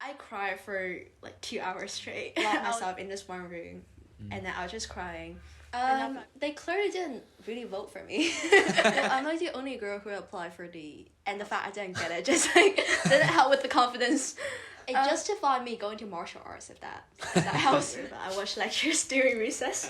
I cried for like 2 hours straight, locked myself in this one room, and then I was just crying. They clearly didn't really vote for me. Well, I'm like the only girl who applied for and the fact I didn't get it just like didn't help with the confidence. It justified me going to martial arts if that helps. I watched lectures during recess,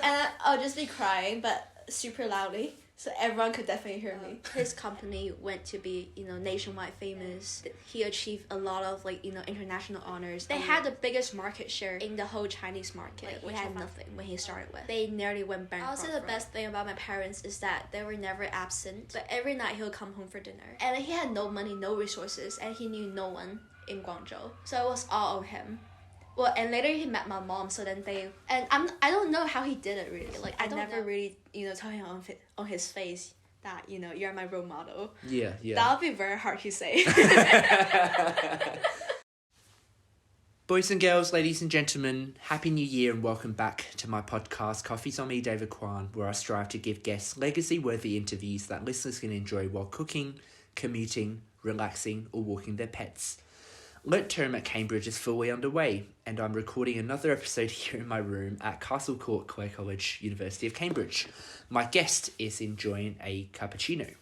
and I'll just be crying, but super loudly, so everyone could definitely hear me. His company went to be, nationwide famous. He achieved a lot of international honors. They had the biggest market share in the whole Chinese market. We had nothing when he started with. They nearly went bankrupt. I would say the best thing about my parents is that they were never absent, but every night he'll come home for dinner. And he had no money, no resources, and he knew no one in Guangzhou, so it was all on him. Well, and later he met my mom, so then I don't know how he did it really. Like, I never really tell him on his face that you're my role model. Yeah. That would be very hard to say. Boys and girls, ladies and gentlemen, Happy New Year and welcome back to my podcast, Coffee's on Me, David Quan, where I strive to give guests legacy-worthy interviews that listeners can enjoy while cooking, commuting, relaxing, or walking their pets. Lit term at Cambridge is fully underway, and I'm recording another episode here in my room at Castle Court College, University of Cambridge. My guest is enjoying a cappuccino.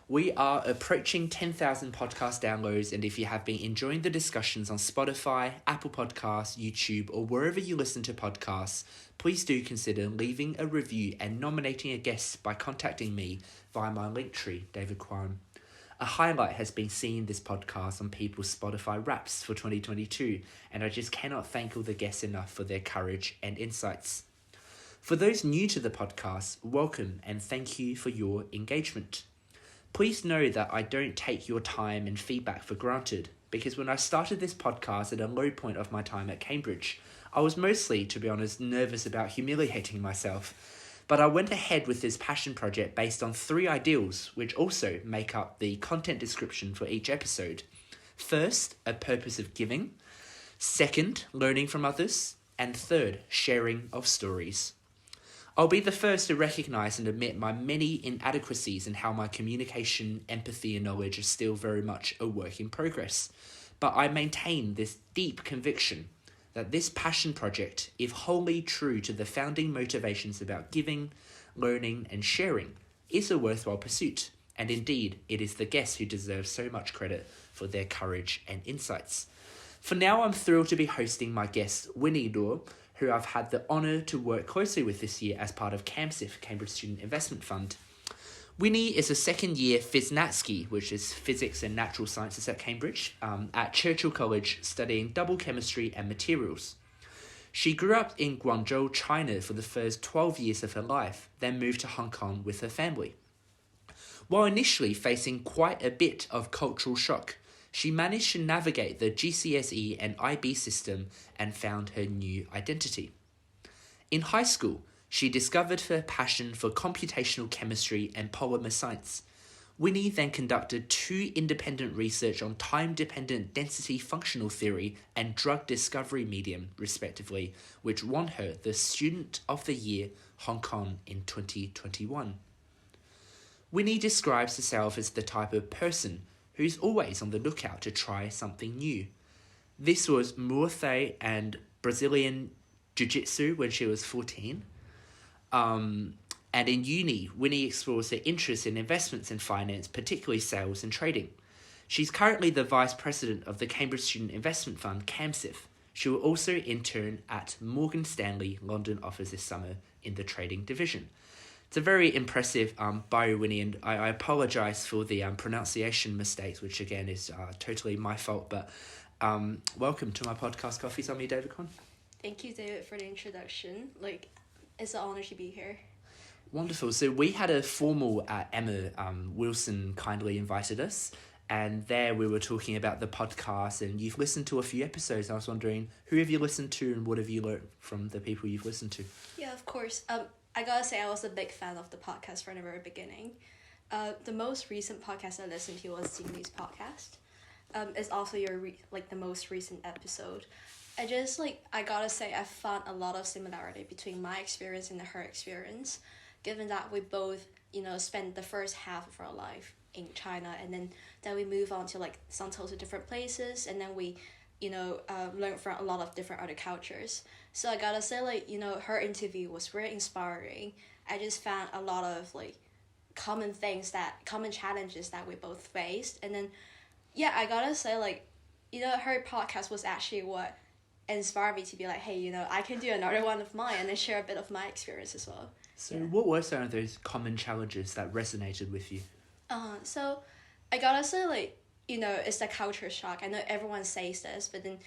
We are approaching 10,000 podcast downloads, and if you have been enjoying the discussions on Spotify, Apple Podcasts, YouTube, or wherever you listen to podcasts, please do consider leaving a review and nominating a guest by contacting me via my Linktree, David Quan. A highlight has been seeing this podcast on people's Spotify Wraps for 2022, and I just cannot thank all the guests enough for their courage and insights. For those new to the podcast, welcome and thank you for your engagement. Please know that I don't take your time and feedback for granted, because when I started this podcast at a low point of my time at Cambridge, I was mostly, to be honest, nervous about humiliating myself. But I went ahead with this passion project based on 3 ideals, which also make up the content description for each episode. First, a purpose of giving. Second, learning from others. And third, sharing of stories. I'll be the first to recognise and admit my many inadequacies in how my communication, empathy and knowledge are still very much a work in progress. But I maintain this deep conviction that this passion project, if wholly true to the founding motivations about giving, learning and sharing, is a worthwhile pursuit. And indeed, it is the guests who deserve so much credit for their courage and insights. For now, I'm thrilled to be hosting my guest, Winnie, who I've had the honour to work closely with this year as part of CAMSIF, Cambridge Student Investment Fund. Winnie is a second-year PhysNatsci, which is Physics and Natural Sciences at Cambridge, at Churchill College, studying double chemistry and materials. She grew up in Guangzhou, China for the first 12 years of her life, then moved to Hong Kong with her family. While initially facing quite a bit of cultural shock, she managed to navigate the GCSE and IB system and found her new identity. In high school, she discovered her passion for computational chemistry and polymer science. Winnie then conducted 2 independent research on time-dependent density functional theory and drug discovery medium, respectively, which won her the Student of the Year Hong Kong in 2021. Winnie describes herself as the type of person who's always on the lookout to try something new. This was Muay Thai and Brazilian jiu-jitsu when she was 14. And in uni, Winnie explores her interest in investments and finance, particularly sales and trading. She's currently the Vice President of the Cambridge Student Investment Fund, CAMSIF. She will also intern at Morgan Stanley London office this summer in the trading division. It's a very impressive bio, Winnie, and I apologise for the pronunciation mistakes, which again is totally my fault. But welcome to my podcast, Coffee's on Me, David Quan. Thank you, David, for the introduction. It's an honour to be here. Wonderful. So we had a formal Emma Wilson kindly invited us, and there we were talking about the podcast, and you've listened to a few episodes. I was wondering, who have you listened to and what have you learned from the people you've listened to? Yeah, of course. I gotta say I was a big fan of the podcast from the very beginning. The most recent podcast I listened to was Jingli's podcast. It's also the most recent episode. I gotta say I found a lot of similarity between my experience and her experience, given that we both, spent the first half of our life in China, and then we move on to some totally different places, and then we learn from a lot of different other cultures. So I gotta say, like, her interview was very inspiring. I just found a lot of, like, common challenges that we both faced. And then, yeah, I gotta say, like, her podcast was actually what inspired me to be like, hey, I can do another one of mine and then share a bit of my experience as well. So what were some of those common challenges that resonated with you? So I gotta say, like, it's the culture shock. I know everyone says this, but then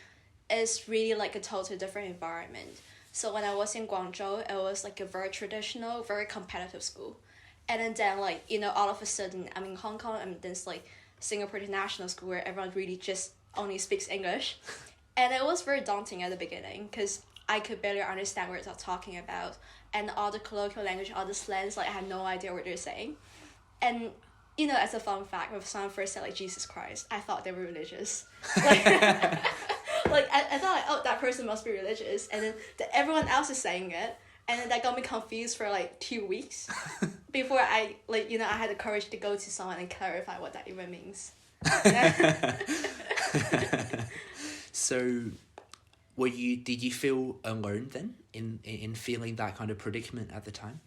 it's really like a totally different environment. So when I was in Guangzhou, it was like a very traditional, very competitive school. And then like, all of a sudden I'm in Hong Kong, and this like Singapore International School where everyone really just only speaks English. And it was very daunting at the beginning because I could barely understand what they're talking about. And all the colloquial language, all the slangs, like I had no idea what they're saying. And as a fun fact, when someone first said, like, Jesus Christ, I thought they were religious. Like, I thought, like, oh, that person must be religious. And then everyone else is saying it. And then that got me confused for, like, 2 weeks before I had the courage to go to someone and clarify what that even means. So, did you feel alone then in feeling that kind of predicament at the time?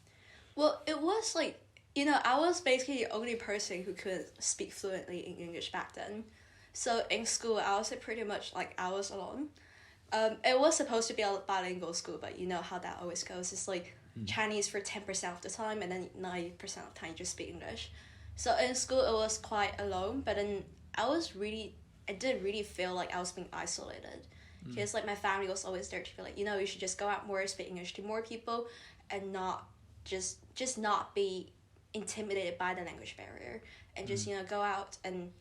Well, it was, like, I was basically the only person who could speak fluently in English back then. So in school, I was pretty much like I was alone. It was supposed to be a bilingual school, but you know how that always goes. It's like Chinese for 10% of the time, and then 90% of the time you just speak English. So in school, it was quite alone, but then I did really feel like I was being isolated. Because like my family was always there to be like, you should just go out more, speak English to more people, and not just not be intimidated by the language barrier, and just go out and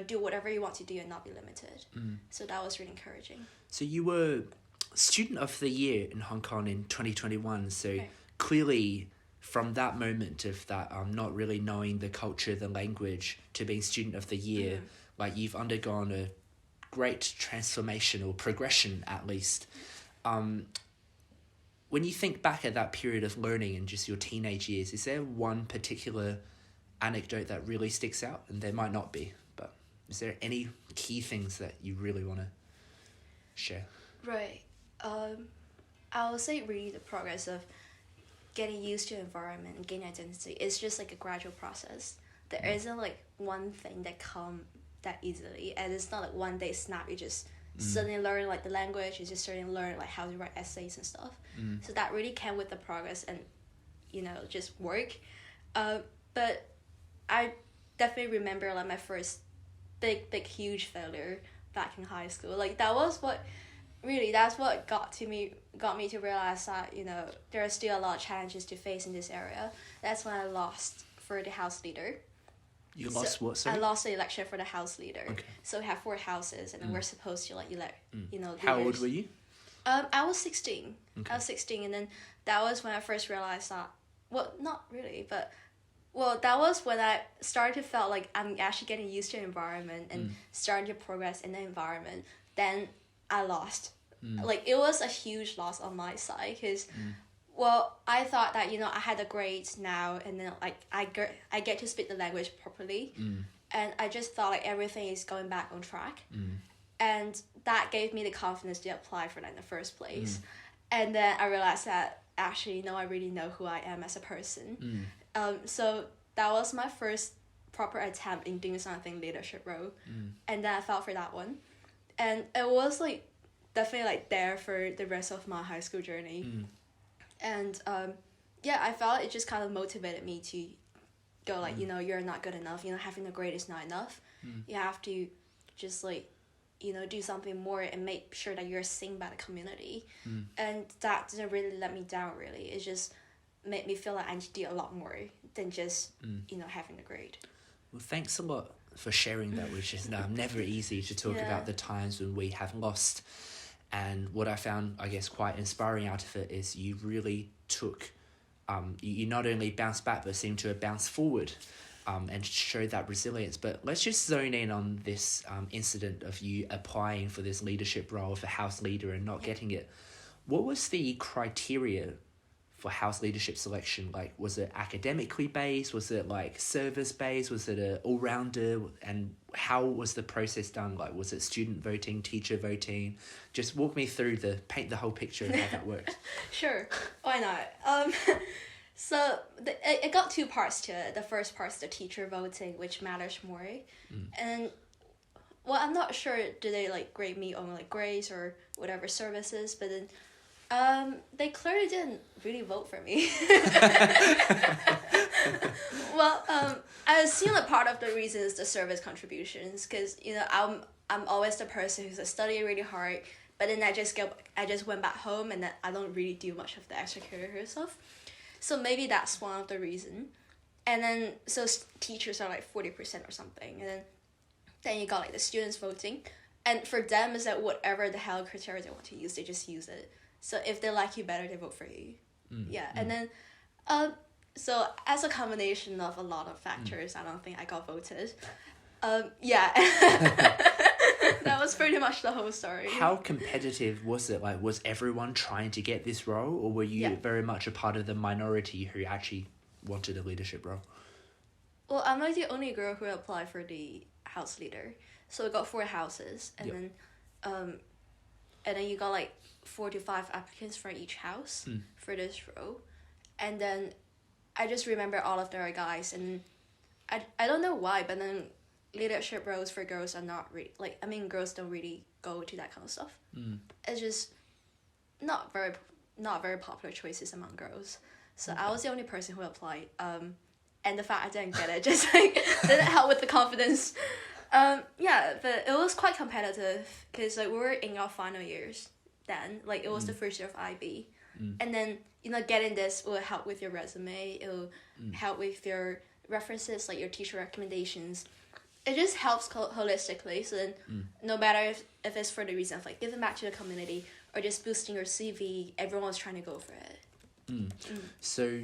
do whatever you want to do and not be limited. So that was really encouraging. So you were student of the year in Hong Kong in 2021, so right. Clearly from that moment of that not really knowing the culture, the language, to being student of the year, like you've undergone a great transformation or progression at least. When you think back at that period of learning and just your teenage years, is there one particular anecdote that really sticks out? And there might not be, but is there any key things that you really want to share? Right. I would say really the progress of getting used to the environment and gaining identity is just like a gradual process. There isn't like one thing that comes that easily, and it's not like one day snap, you just suddenly learn like the language, you just suddenly learn like how to write essays and stuff. So that really came with the progress and just work. But I definitely remember like my first big huge failure back in high school. Like that's what got me to realize that there are still a lot of challenges to face in this area. That's when I lost for the house leader. You lost what, sorry? I lost the election for the house leader. Okay. So we have 4 houses, and then we're supposed to like elect, leaders. How old were you? I was 16. Okay. I was 16, and then that was when I first realized that. Well, not really, but that was when I started to feel like I'm actually getting used to the environment and starting to progress in the environment. Then I lost. Like it was a huge loss on my side because. Well, I thought that, I had the grades now, and then, like, I get to speak the language properly, and I just thought, like, everything is going back on track, and that gave me the confidence to apply for that in the first place, and then I realized that, actually, no, I really know who I am as a person, so that was my first proper attempt in doing something leadership role, and then I fell for that one, and it was, like, definitely, like, there for the rest of my high school journey. And I felt it just kind of motivated me to go like, you're not good enough, having a grade is not enough. You have to just like, do something more and make sure that you're seen by the community. And that didn't really let me down really. It just made me feel like I need to do a lot more than just, having a grade. Well, thanks a lot for sharing that, which is never easy to talk about the times when we have lost. And what I found, I guess, quite inspiring out of it is you really took, you not only bounced back, but seemed to have bounced forward and showed that resilience. But let's just zone in on this incident of you applying for this leadership role of a house leader and not getting it. What was the criteria for house leadership selection? Like, was it academically based? Was it like service based? Was it a all-rounder? And how was the process done? Like, was it student voting, teacher voting? Just walk me through paint the whole picture of how that worked. Sure, why not? So it got two parts to it. The first part's the teacher voting, which matters more. And well, I'm not sure, do they like grade me on like grades or whatever services, but then they clearly didn't really vote for me. Well, I assume that part of the reason is the service contributions, because I'm always the person who's studying really hard, but then I just went back home and then I don't really do much of the extracurricular stuff. So maybe that's one of the reason. And then so teachers are like 40% or something, and then you got like the students voting, and for them is that whatever the hell criteria they want to use, they just use it. So if they like you better, they vote for you. And then so as a combination of a lot of factors, I don't think I got voted. That was pretty much the whole story. How competitive was it? Like, was everyone trying to get this role, or were you very much a part of the minority who actually wanted a leadership role? Well, I'm like the only girl who applied for the house leader. So we got 4 houses, and then you got like 4 to 5 applicants for each house for this role. And then I just remember all of their guys, and I don't know why, but then leadership roles for girls are not really, like, I mean, girls don't really go to that kind of stuff. It's just not very popular choices among girls. So I was the only person who applied. And the fact I didn't get it just like didn't help with the confidence. But it was quite competitive because like we were in our final years then. Like it was the first year of IB. And then, getting this will help with your resume. It will help with your references, like your teacher recommendations. It just helps holistically. So then no matter if it's for the reason of like giving back to the community or just boosting your CV, everyone's trying to go for it. So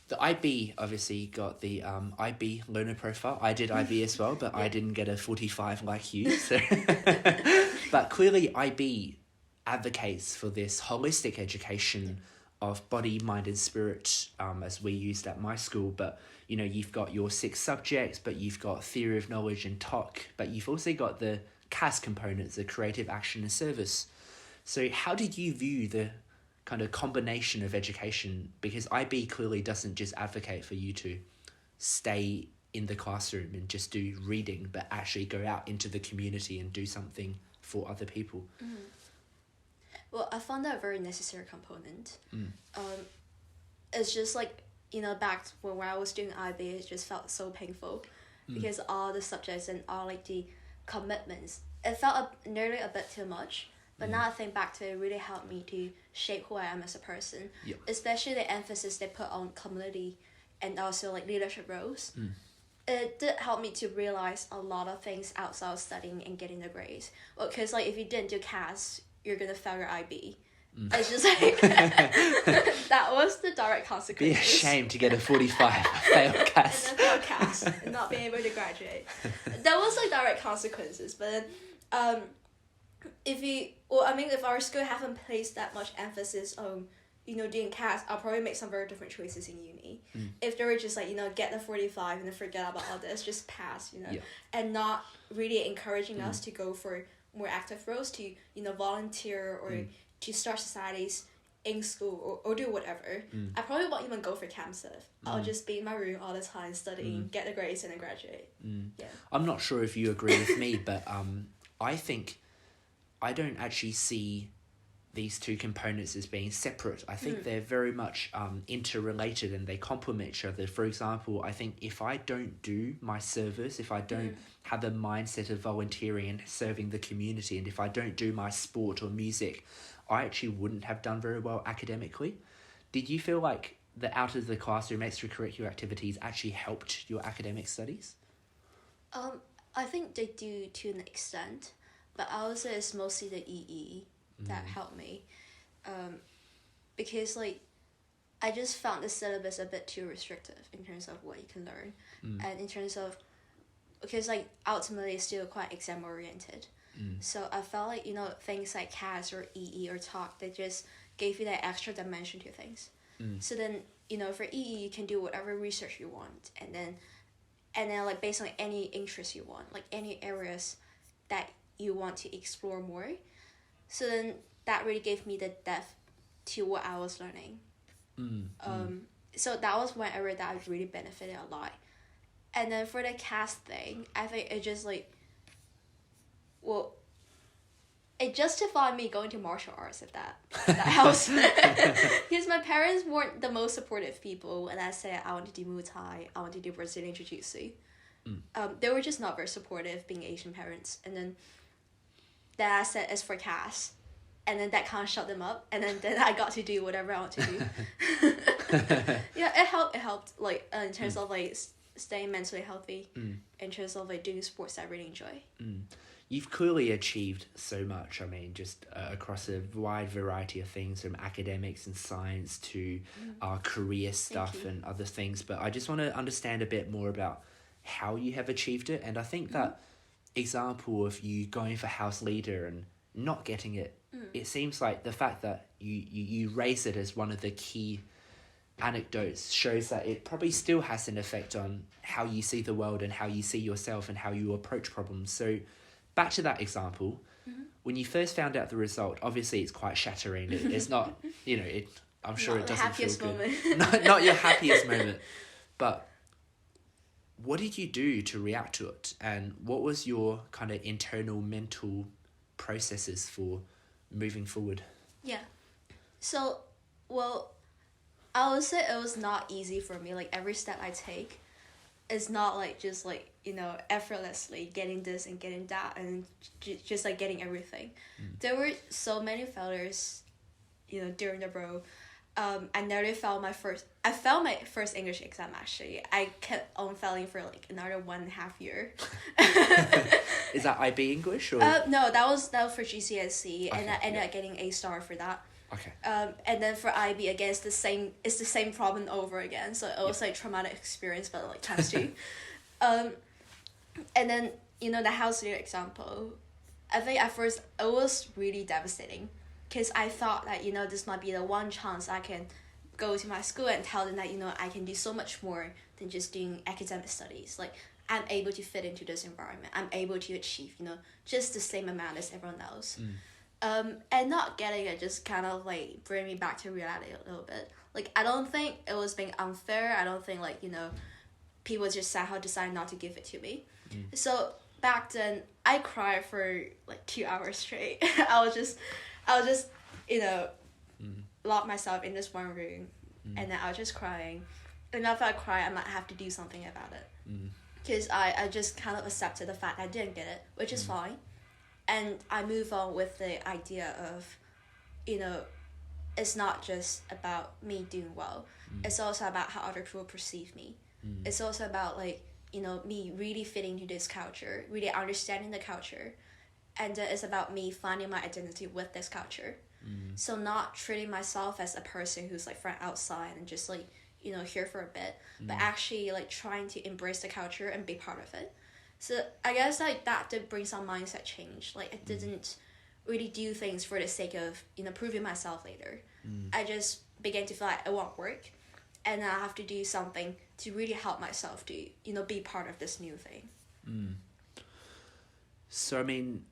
the IB obviously got the IB learner profile. I did IB as well, but I didn't get a 45 like you. So but clearly IB advocates for this holistic education of body, mind and spirit, as we used at my school. But you've got your 6 subjects, but you've got theory of knowledge and talk, but you've also got the CAS components, the creative action and service. So how did you view the kind of combination of education? Because IB clearly doesn't just advocate for you to stay in the classroom and just do reading, but actually go out into the community and do something for other people. Well, I found that a very necessary component. It's just like, back when I was doing IB, it just felt so painful because all the subjects and all like the commitments, it felt nearly a bit too much. But now I think back to it, really helped me to shape who I am as a person. Especially the emphasis they put on community and also like leadership roles. It did help me to realize a lot of things outside of studying and getting the grades. Well, because like if you didn't do CAS, you're gonna fail your IB. It's just like that was the direct consequences. Be ashamed to get a 45 fail CAS. And then fail CAS and not being able to graduate. That was like direct consequences. But then if our school haven't placed that much emphasis on, doing CAS, I'll probably make some very different choices in uni. If they were just like, get the 45 and then forget about all this, just pass, and not really encouraging us to go for more active roles, to, volunteer or to start societies in school or do whatever. I probably won't even go for CAMSIF. I'll just be in my room all the time studying, get the grades and then graduate. I'm not sure if you agree with me, but I think I don't actually see these two components as being separate. I think they're very much interrelated and they complement each other. For example, I think if I don't do my service, if I don't have the mindset of volunteering and serving the community, and if I don't do my sport or music, I actually wouldn't have done very well academically. Did you feel like the out of the classroom extracurricular activities actually helped your academic studies? I think they do to an extent, but I would say it's mostly the EE that helped me, because like I just found the syllabus a bit too restrictive in terms of what you can learn, and in terms of, because like ultimately it's still quite exam oriented. So I felt like things like CAS or EE or talk, they just gave you that extra dimension to things. So then, for EE, you can do whatever research you want. And then like, based on any interest you want, like any areas that you want to explore more. So then that really gave me the depth to what I was learning. So that was one area that I really benefited a lot. And then for the cast thing, I think it just like, it justified me going to martial arts, if that helps. Because my parents weren't the most supportive people when I said I want to do Muay Thai, I want to do Brazilian jiu-jitsu. They were just not very supportive, being Asian parents. And then I said it's for cast. And then that kind of shut them up. And then I got to do whatever I want to do. Yeah, it helped like in terms of like staying mentally healthy, in terms of like doing sports I really enjoy. You've clearly achieved so much. I mean, just across a wide variety of things, from academics and science to career stuff and other things. But I just want to understand a bit more about how you have achieved it. And I think that example of you going for house leader and not getting it, it seems like the fact that you raise it as one of the key anecdotes shows that it probably still has an effect on how you see the world and how you see yourself and how you approach problems. So back to that example, when you first found out the result, obviously it's quite shattering. It's not, I'm sure it doesn't feel good. Not your happiest moment. But what did you do to react to it? And what was your kind of internal mental processes for moving forward? Yeah. So, I would say it was not easy for me. Like, every step I take is not like just like, effortlessly getting this and getting that and just like getting everything. There were so many failures, during the road. I nearly failed my first English exam, actually. I kept on failing for like another 1.5 years. Is that IB English or? No, that was for GCSE, and I ended up getting A star for that. Okay. And then for IB again, it's the same problem over again. So it was like traumatic experience, but like times 2. And then the house leader example, I think at first it was really devastating, because I thought that this might be the one chance I can go to my school and tell them that I can do so much more than just doing academic studies. Like, I'm able to fit into this environment. I'm able to achieve just the same amount as everyone else. And not getting it just kind of like bring me back to reality a little bit. Like, I don't think it was being unfair. I don't think like people just somehow decided not to give it to me. So back then I cried for like 2 hours straight. I was just lock myself in this one room, and then I was just crying. And if I cry, I might have to do something about it, because I just kind of accepted the fact I didn't get it, which is fine. And I move on with the idea of, it's not just about me doing well. It's also about how other people perceive me. It's also about like, me really fitting into this culture, really understanding the culture. And it's about me finding my identity with this culture. So not treating myself as a person who's like from outside and just like, here for a bit, but actually like trying to embrace the culture and be part of it. So I guess like that did bring some mindset change. Like, I didn't really do things for the sake of, proving myself later. I just began to feel like it won't work, and I have to do something to really help myself to, be part of this new thing. So, I mean,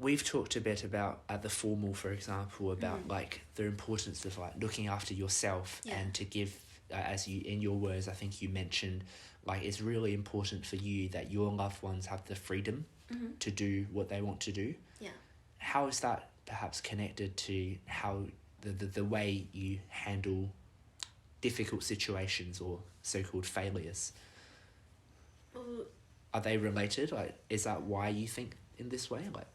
we've talked a bit about at the formal, for example, about like the importance of like looking after yourself and to give, as you, in your words, I think you mentioned, like, it's really important for you that your loved ones have the freedom to do what they want to do. Yeah. How is that perhaps connected to how the way you handle difficult situations or so-called failures? Are they related? Like, is that why you think in this way? Like,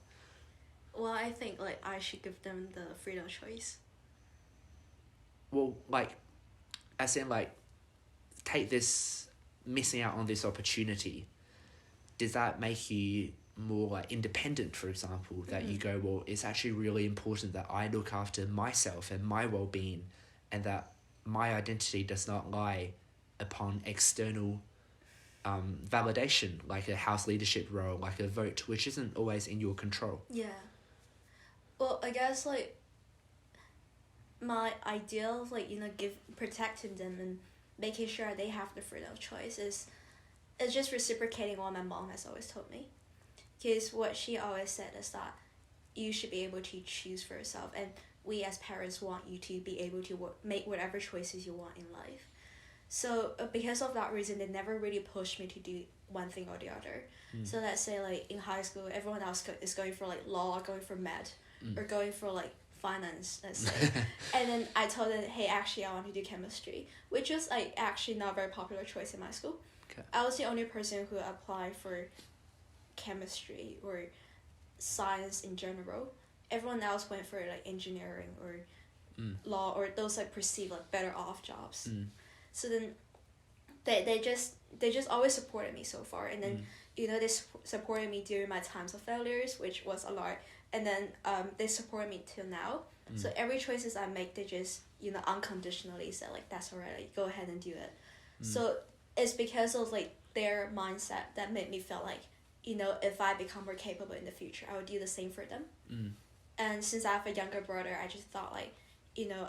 well, I think like I should give them the freedom of choice. Well, like, as in like, take this missing out on this opportunity. Does that make you more like independent, for example, that you go, well, it's actually really important that I look after myself and my well-being, and that my identity does not lie upon external validation, like a house leadership role, like a vote, which isn't always in your control. Yeah. Well, I guess like my ideal of like, protecting them and making sure they have the freedom of choice is just reciprocating what my mom has always told me. Because what she always said is that you should be able to choose for yourself, and we as parents want you to be able to make whatever choices you want in life. So because of that reason, they never really pushed me to do one thing or the other. So let's say like in high school, everyone else is going for like law, going for med, or going for like finance, let's say. And then I told them, hey, actually I want to do chemistry, which was like actually not a very popular choice in my school. Okay. I was the only person who applied for chemistry or science in general. Everyone else went for like engineering or law, or those like perceived like better off jobs. So then they just always supported me so far, and then they supported me during my times of failures, which was a lot, and then they supported me till now. So every choices I make, they just unconditionally say like, that's alright, like, go ahead and do it. So it's because of like their mindset that made me feel like, if I become more capable in the future, I would do the same for them. And since I have a younger brother, I just thought like,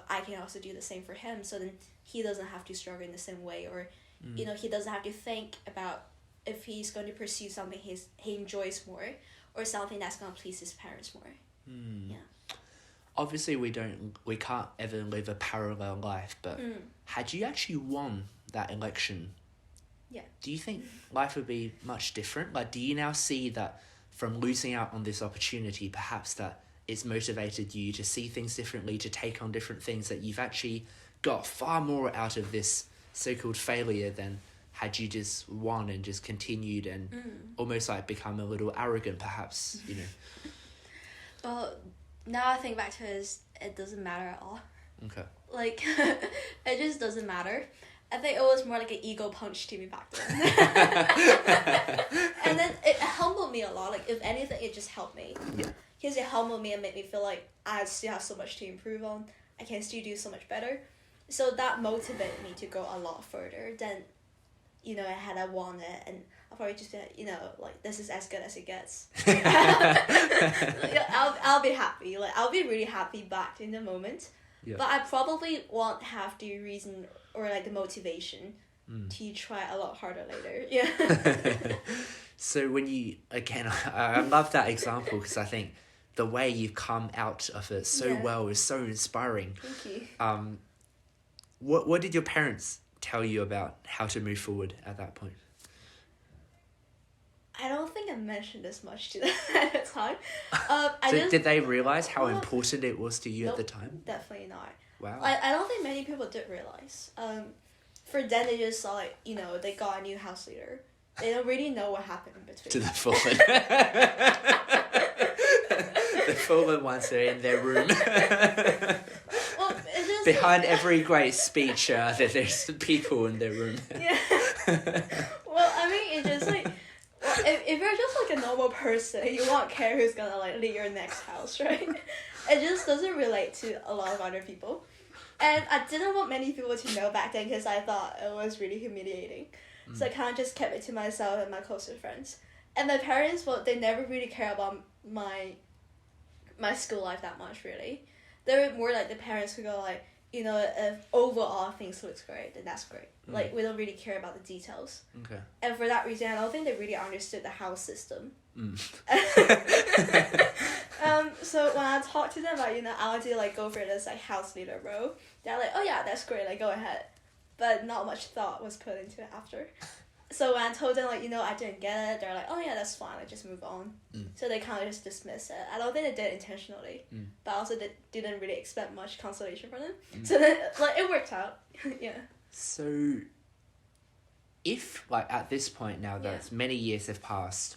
I can also do the same for him, so then he doesn't have to struggle in the same way, or he doesn't have to think about if he's going to pursue something he enjoys more, or something that's going to please his parents more. Yeah. Obviously we can't ever live a parallel life, but had you actually won that election, do you think life would be much different? Like, do you now see that from losing out on this opportunity, perhaps that it's motivated you to see things differently, to take on different things, that you've actually got far more out of this so-called failure than had you just won and just continued and almost like become a little arrogant, perhaps, Well, now I think back to it, it doesn't matter at all. Okay. Like, it just doesn't matter. I think it was more like an ego punch to me back then. And then it humbled me a lot. Like, if anything, it just helped me. Yeah. Because it humbled me and made me feel like I still have so much to improve on. I can still do so much better. So that motivated me to go a lot further than, had I won it. And I'll probably just be like, like, this is as good as it gets. I'll be happy. Like, I'll be really happy back in the moment. Yeah. But I probably won't have the reason or like the motivation to try a lot harder later. Yeah. So when you, again, I love that example, because I think the way you've come out of it so well is so inspiring. Thank you. What did your parents tell you about how to move forward at that point? I don't think I mentioned this much to them at the time. Did they realize how important it was to you at the time? Definitely not. Wow. I don't think many people did realize. For them, they just saw like, they got a new house leader. They don't really know what happened in between. To the fallen. The fallen ones are in their room. Well, it's just behind every great speech, there's people in their room. Yeah. Well, I mean, it's just like, if you're just like a normal person, you won't care who's gonna like lead your next house, right? It just doesn't relate to a lot of other people. And I didn't want many people to know back then because I thought it was really humiliating. So I kind of just kept it to myself and my closest friends. And my parents, well, they never really care about my school life that much, really. They were more like the parents who go like, if overall things looks great, then that's great. Like, we don't really care about the details. Okay. And for that reason, I don't think they really understood the house system. So when I talk to them about, I want to like go for this like house leader role, they're like, oh yeah, that's great, like go ahead. But not much thought was put into it after. So when I told them like, I didn't get it, they're like, oh yeah, that's fine, like just move on. So they kind of just dismiss it. I don't think they did intentionally, but I also didn't really expect much consolation from them. So then, like, it worked out. Yeah. So if like at this point now that many years have passed,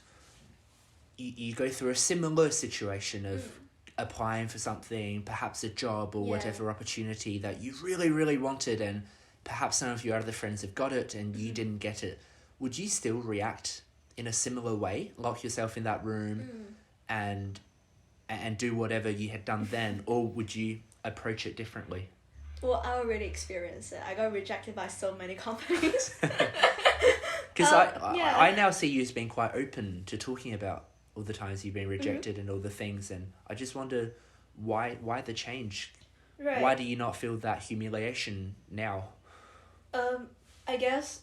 you go through a similar situation of applying for something, perhaps a job or whatever opportunity that you really, really wanted, and perhaps some of your other friends have got it and you didn't get it, would you still react in a similar way? Lock yourself in that room and do whatever you had done then? Or would you approach it differently? Well, I already experienced it. I got rejected by so many companies. Because I now see you as being quite open to talking about all the times you've been rejected and all the things, and I just wonder why the change? Right. Why do you not feel that humiliation now? I guess,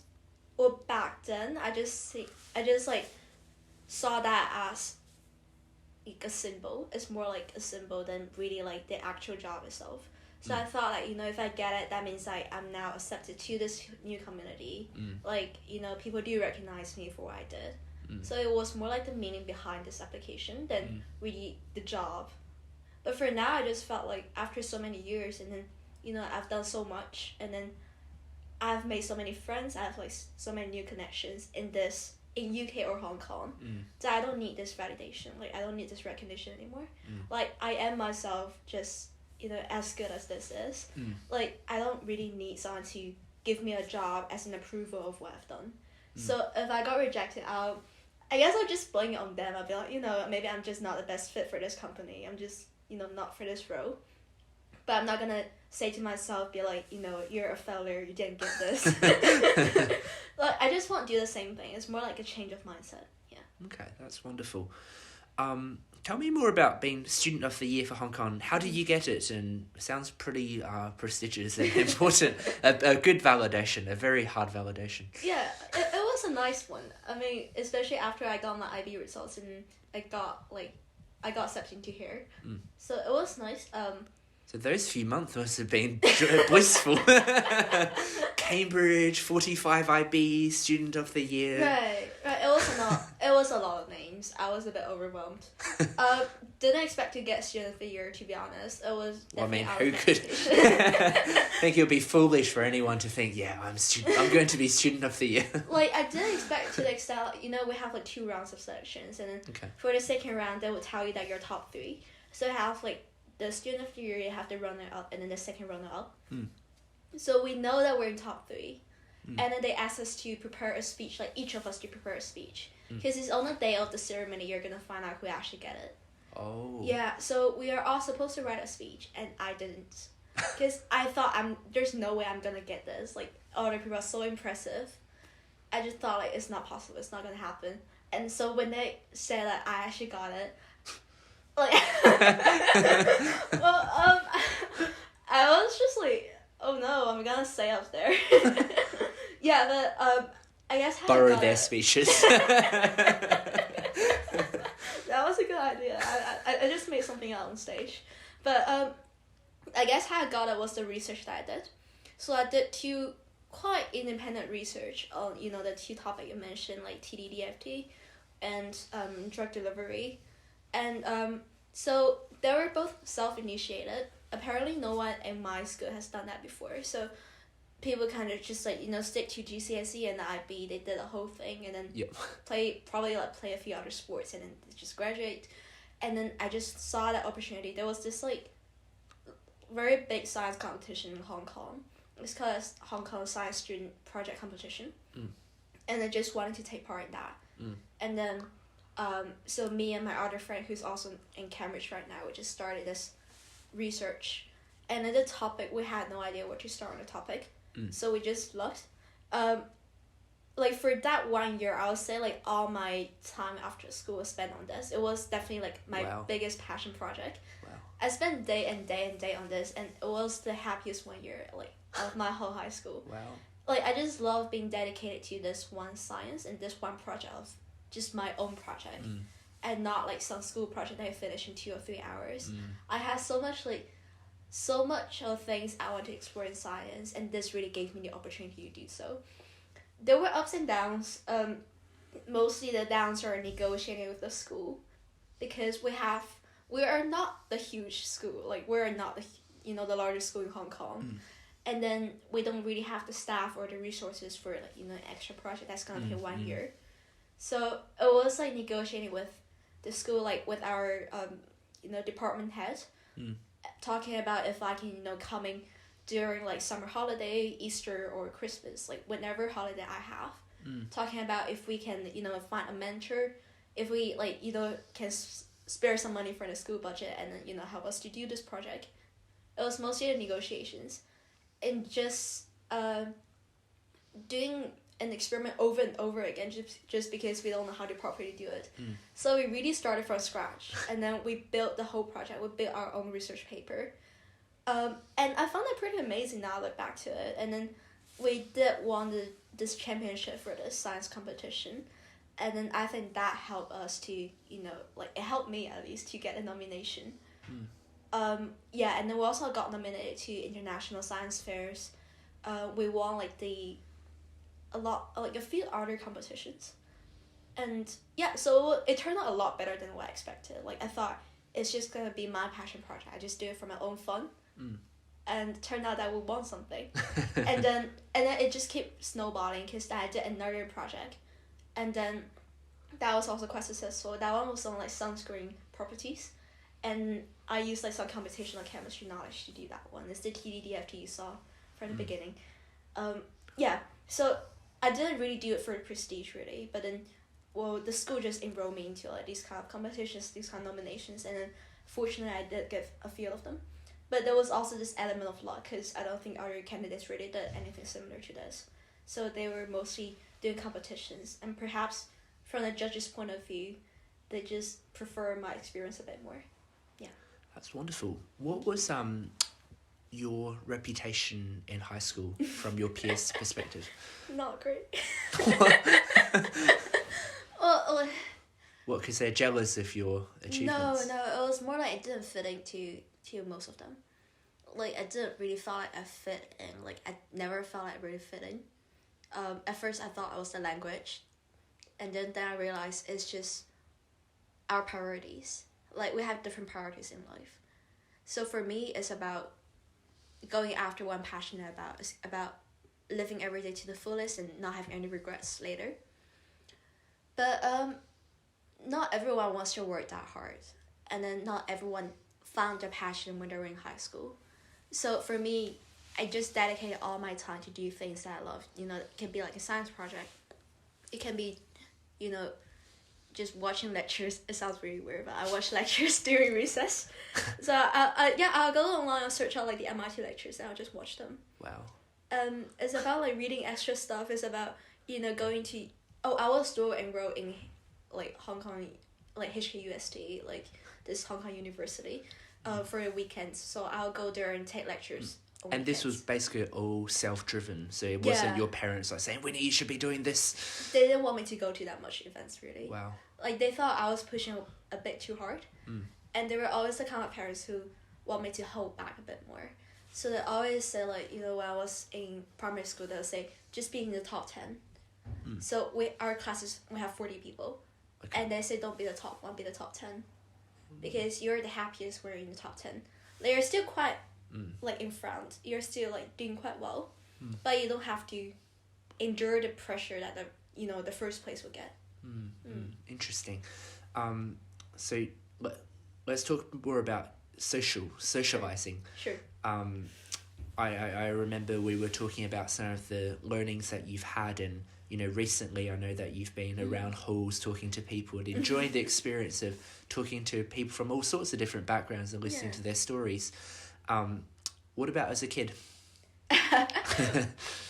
well, back then, I just like saw that as like a symbol. It's more like a symbol than really like the actual job itself. So I thought like, if I get it, that means like I'm now accepted to this new community. Like, people do recognize me for what I did. So it was more like the meaning behind this application than really the job. But for now, I just felt like after so many years, and then, I've done so much, and then I've made so many friends, I have like so many new connections in UK or Hong Kong, that I don't need this validation. Like, I don't need this recognition anymore. Like, I am myself just, as good as this is. Like, I don't really need someone to give me a job as an approval of what I've done. So if I got rejected, I guess I'll just blame it on them. I'll be like, maybe I'm just not the best fit for this company. I'm just, not for this role. But I'm not gonna say to myself, be like, you're a failure, you didn't get this. Like, I just won't do the same thing. It's more like a change of mindset. Yeah. Okay, that's wonderful. Tell me more about being Student of the Year for Hong Kong. How did you get it? And it sounds pretty prestigious and important. A good validation, a very hard validation. Yeah, it was a nice one. I mean, especially after I got my IB results and I got accepted into here. So it was nice. So those few months must have been blissful. Cambridge, 45 IB, Student of the Year. Right. It was a lot of names. I was a bit overwhelmed. Didn't expect to get Student of the Year, to be honest. It was definitely who could? I think it would be foolish for anyone to think, I'm going to be Student of the Year. Like, I didn't expect to excel. We have like 2 rounds of selections, and then for the second round, they will tell you that you're top 3. So you have like the Student of the Year, you have the runner-up, and then the second runner-up. So we know that we're in top 3. And then they asked us to prepare a speech, like each of us to prepare a speech. Because it's on the day of the ceremony you're going to find out who actually get it. Oh. Yeah, so we are all supposed to write a speech, and I didn't. Because I thought there's no way I'm going to get this. Like, other people are so impressive. I just thought, like, it's not possible. It's not going to happen. And so when they said that I actually got it, like, well, I was just like, oh no, I'm gonna stay up there. Yeah, but I guess how borrow their speeches. That was a good idea. I just made something out on stage, but I guess how I got it was the research that I did. So I did 2 quite independent research on the 2 topics you mentioned, like TDDFT and drug delivery. And so they were both self-initiated. Apparently no one in my school has done that before. So people kind of just like, stick to GCSE and IB. They did the whole thing and then play a few other sports and then just graduate. And then I just saw that opportunity. There was this like very big science competition in Hong Kong. It's called Hong Kong Science Student Project Competition. And I just wanted to take part in that. And then so me and my other friend who's also in Cambridge right now, we just started this research. And then the topic, we had no idea what to start on the topic. So we just looked. Like for that 1 year, I would say like all my time after school was spent on this. It was definitely like my biggest passion project. I spent day and day on this, and it was the happiest 1 year like of my whole high school. Like I just love being dedicated to this one science and this one project of just my own project, and not like some school project that I finish in 2 or 3 hours. I had so much of things I want to explore in science, and this really gave me the opportunity to do so. There were ups and downs. Mostly the downs are negotiating with the school, because we are not the huge school. Like we're not the largest school in Hong Kong, and then we don't really have the staff or the resources for like an extra project that's gonna take 1 year. So it was like negotiating with the school, like with our department head, talking about if I can coming during like summer holiday, Easter or Christmas, like whenever holiday I have, talking about if we can find a mentor, if we like can spare some money for the school budget and then help us to do this project. It was mostly the negotiations and just doing an experiment over and over again just because we don't know how to properly do it. So we really started from scratch, and then we built the whole project. We built our own research paper. And I found it pretty amazing now I look back to it. And then we did won this championship for the science competition. And then I think that helped us to, it helped me at least to get a nomination. Yeah, and then we also got nominated to international science fairs. We won a few other competitions. And yeah, so it turned out a lot better than what I expected. Like, I thought it's just gonna be my passion project. I just do it for my own fun. And it turned out that we won something. and then it just kept snowballing because I did another project. And then that was also quite successful. That one was on sunscreen properties. And I used some computational chemistry knowledge to do that one. It's the TDDFT you saw from the beginning. Yeah, so I didn't really do it for the prestige really, but then the school just enrolled me into these kind of competitions, these kind of nominations, and then fortunately I did get a few of them. But there was also this element of luck because I don't think other candidates really did anything similar to this. So they were mostly doing competitions, and perhaps from the judge's point of view, they just prefer my experience a bit more. Yeah. That's wonderful. What was your reputation in high school from your peers' perspective? Not great. What, because they're jealous of your achievements? No, it was more like it didn't fit into most of them. Like, I didn't really feel like I fit in. Like, I never felt like I really fit in. At first, I thought it was the language. And then I realized it's just our priorities. Like, we have different priorities in life. So for me, it's about going after what I'm passionate about. It's about living every day to the fullest and not having any regrets later. But not everyone wants to work that hard. And then not everyone found their passion when they were in high school. So for me, I just dedicated all my time to do things that I love. It can be like a science project. It can be, just watching lectures. It sounds really weird, but I watch lectures during recess. So I'll go online and search out the MIT lectures and I'll just watch them. Wow. It's about reading extra stuff. It's about going to. I was still enrolled in Hong Kong, HKUST, this Hong Kong university, for a weekend. So I'll go there and take lectures. And this was basically all self-driven, so it wasn't your parents saying, Winnie, you should be doing this. They didn't want me to go to that much events, really. Wow. They thought I was pushing a bit too hard. And they were always the kind of parents who want me to hold back a bit more. So they always say, when I was in primary school, they'll say, just be in the top 10. So our classes, we have 40 people. Okay. And they say, don't be the top 1, be the top 10. Because you're the happiest when you're in the top 10. They're still quite... in front, you're still doing quite well, but you don't have to endure the pressure that the first place would get. Interesting. So let's talk more about socializing. Sure. I remember we were talking about some of the learnings that you've had, and recently I know that you've been around halls talking to people and enjoying the experience of talking to people from all sorts of different backgrounds and listening to their stories. What about as a kid?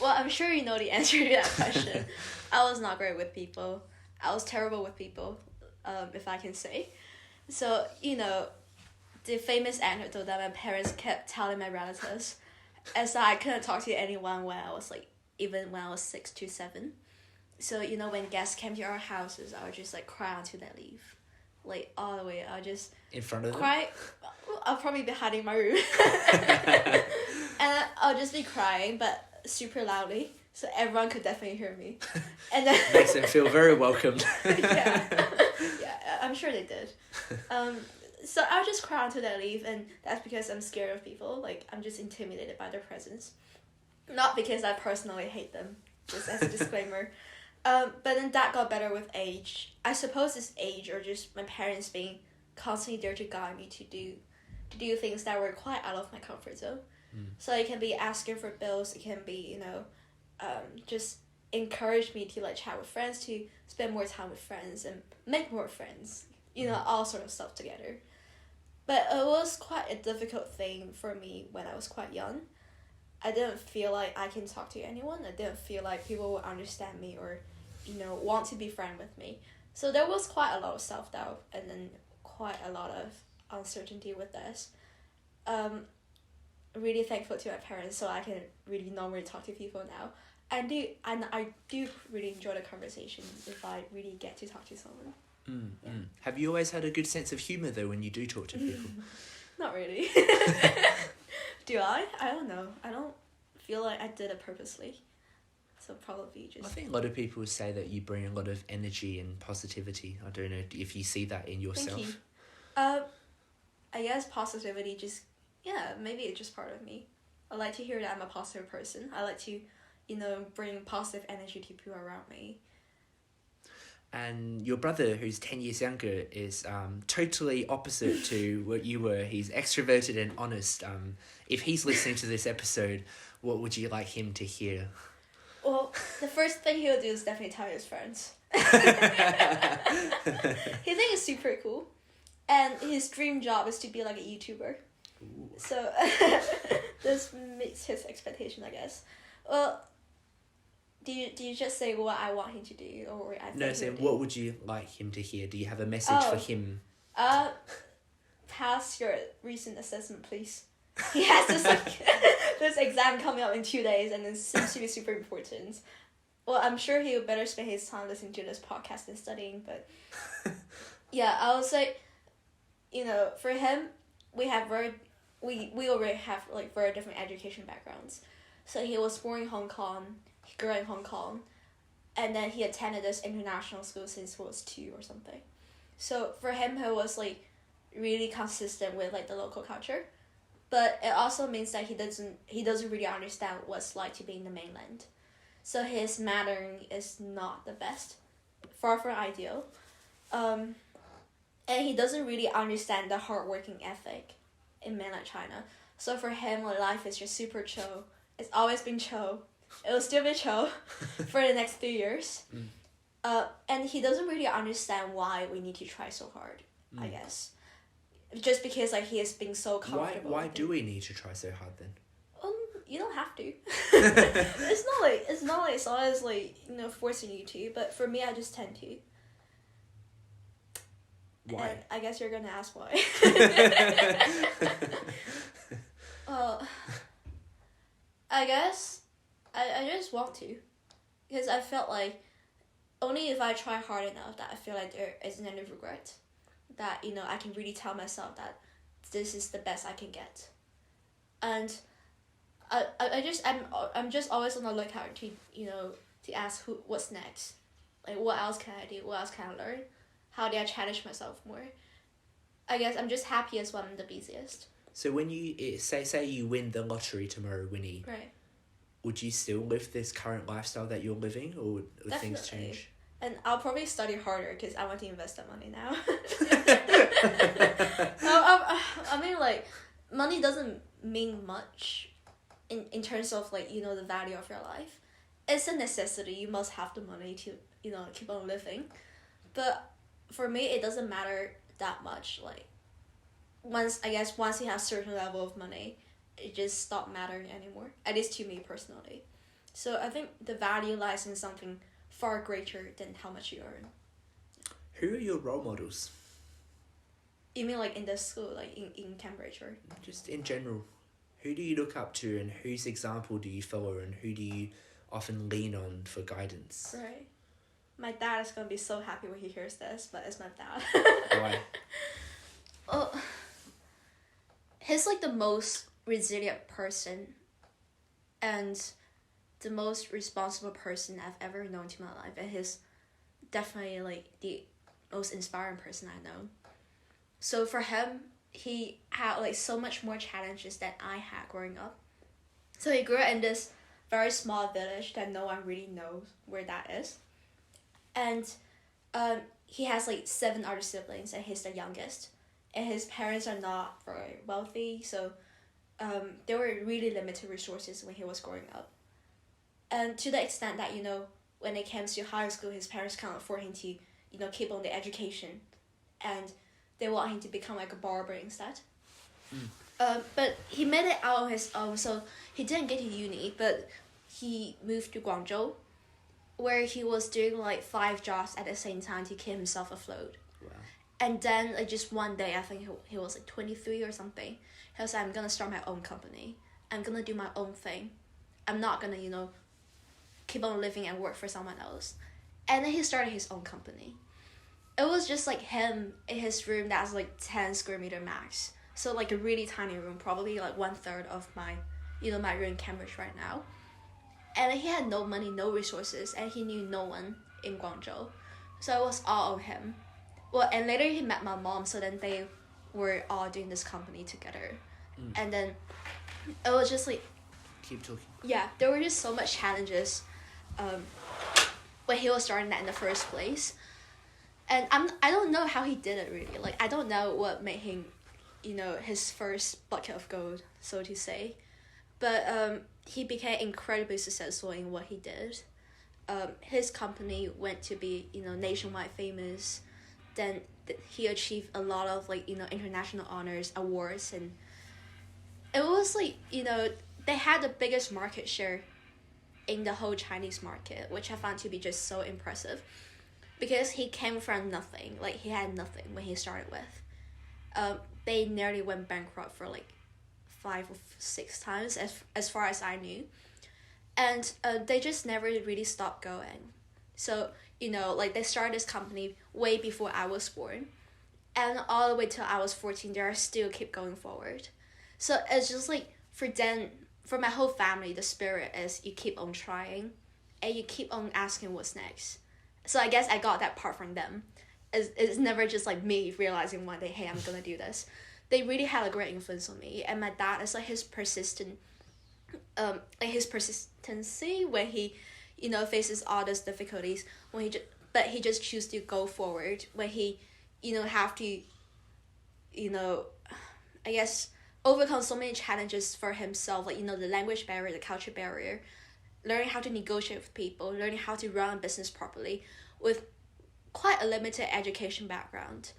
Well, I'm sure you know the answer to that question. I was not great with people. I was terrible with people, if I can say. So, the famous anecdote that my parents kept telling my relatives is that I couldn't talk to anyone when I was even when I was 6 to 7. So, when guests came to our houses, I would just cry until they leave. All the way, I'll just... In front of them? Cry. I'll probably be hiding in my room. And I'll just be crying, but super loudly, so everyone could definitely hear me. And then... Makes them feel very welcomed. Yeah, I'm sure they did. So I'll just cry until they leave, and that's because I'm scared of people. I'm just intimidated by their presence. Not because I personally hate them, just as a disclaimer. But then that got better with age. I suppose it's age or just my parents being constantly there to guide me to do things that were quite out of my comfort zone. So it can be asking for bills. It can be, just encourage me to chat with friends, to spend more time with friends and make more friends. All sort of stuff together. But it was quite a difficult thing for me when I was quite young. I didn't feel like I can talk to anyone. I didn't feel like people would understand me or, want to be friends with me. So there was quite a lot of self-doubt and then quite a lot of uncertainty with this. really thankful to my parents, so I can really normally talk to people now. And I do really enjoy the conversation if I really get to talk to someone. Yeah. Have you always had a good sense of humour though when you do talk to people? Not really. Do I? I don't know. I don't feel like I did it purposely. So probably just... I think a lot of people say that you bring a lot of energy and positivity. I don't know if you see that in yourself. Thank you. I guess positivity just... Yeah, maybe it's just part of me. I like to hear that I'm a positive person. I like to, bring positive energy to people around me. And your brother, who's 10 years younger, is totally opposite to what you were. He's extroverted and honest. If he's listening to this episode, what would you like him to hear? Well, the first thing he'll do is definitely tell his friends. He thinks it's super cool. And his dream job is to be like a YouTuber. Ooh. So this meets his expectation, I guess. Well, do you just say what I want him to do, or I think no? So what would you like him to hear? Do you have a message for him? Pass your recent assessment, please. He has this exam coming up in 2 days, and it seems to be super important. Well, I'm sure he'll better spend his time listening to this podcast than studying. But yeah, I would say, for him, we already have like very different education backgrounds. So he was born in Hong Kong. He grew up in Hong Kong, and then he attended this international school since he was 2 or something. So for him, he was like really consistent with like the local culture, but it also means that he doesn't really understand what it's like to be in the mainland. So his Mandarin is not the best, far from ideal, and he doesn't really understand the hardworking ethic in mainland China. So for him, like, life is just super chill. It's always been chill. It will still be chill for the next 3 years. And he doesn't really understand why we need to try so hard, I guess. Just because like he is being so comfortable. Why do we need to try so hard then? You don't have to. It's not like it's always like, forcing you to, but for me I just tend to. Why? And I guess you're gonna ask why. I guess I just want to, because I felt like only if I try hard enough that I feel like there isn't any regret, that I can really tell myself that this is the best I can get, and I'm just always on the lookout to to ask what's next, like what else can I do, what else can I learn, how do I challenge myself more. I guess I'm just happiest when I'm the busiest. So when you say you win the lottery tomorrow, Winnie, right, would you still live this current lifestyle that you're living, or would things change? And I'll probably study harder because I want to invest that money now. I mean, like, money doesn't mean much in terms of like the value of your life. It's a necessity. You must have the money to keep on living, but for me it doesn't matter that much. Like, once you have a certain level of money, it just stopped mattering anymore, at least to me personally. So I think the value lies in something far greater than how much you earn. Who are your role models? You mean like in the school, like in Cambridge, or? Just in general. Who do you look up to, and whose example do you follow, and who do you often lean on for guidance? Right. My dad is going to be so happy when he hears this, but it's my dad. Why? Well, he's like the most resilient person and the most responsible person I've ever known to my life, and he's definitely like the most inspiring person I know. So for him, he had like so much more challenges than I had growing up. So he grew up in this very small village that no one really knows where that is, and he has like 7 other siblings, and he's the youngest, and his parents are not very wealthy, so there were really limited resources when he was growing up. And to the extent that, when it comes to high school, his parents can't afford him to, keep on the education. And they want him to become like a barber instead. But he made it out on his own, so he didn't get to uni, but he moved to Guangzhou, where he was doing like 5 jobs at the same time to keep himself afloat. Wow. And then like just one day, I think he was like 23 or something. He was like, I'm gonna start my own company. I'm gonna do my own thing. I'm not gonna, you know, keep on living and work for someone else. And then he started his own company. It was just like him in his room that's like 10 square meter max. So like a really tiny room, probably like 1/3 of my, you know, my room in Cambridge right now. And he had no money, no resources, and he knew no one in Guangzhou. So it was all on him. Well, and later he met my mom, so then they were all doing this company together. And then it was just like... Keep talking. Yeah, there were just so much challenges when he was starting that in the first place. And I don't know how he did it, really. Like, I don't know what made him, you know, his first bucket of gold, so to say. But he became incredibly successful in what he did. His company went to be, you know, nationwide famous. Then he achieved a lot of, like, you know, international honors, awards. And it was, like, you know, they had the biggest market share in the whole Chinese market, which I found to be just so impressive. Because he came from nothing. Like, he had nothing when he started with. They nearly went bankrupt for, like, 5 or 6 times, as far as I knew. And they just never really stopped going. So, you know, like, they started this company way before I was born. And all the way till I was 14, they are still keep going forward. So it's just, like, for my whole family, the spirit is you keep on trying. And you keep on asking what's next. So I guess I got that part from them. It's never just like me realizing one day, hey, I'm gonna do this. They really had a great influence on me. And my dad is like his persistency when he, you know, faces all those difficulties. But he just chooses to go forward. When he, you know, have to, you know, I guess overcome so many challenges for himself, like, you know, the language barrier, the culture barrier. Learning how to negotiate with people, learning how to run a business properly with quite a limited education background.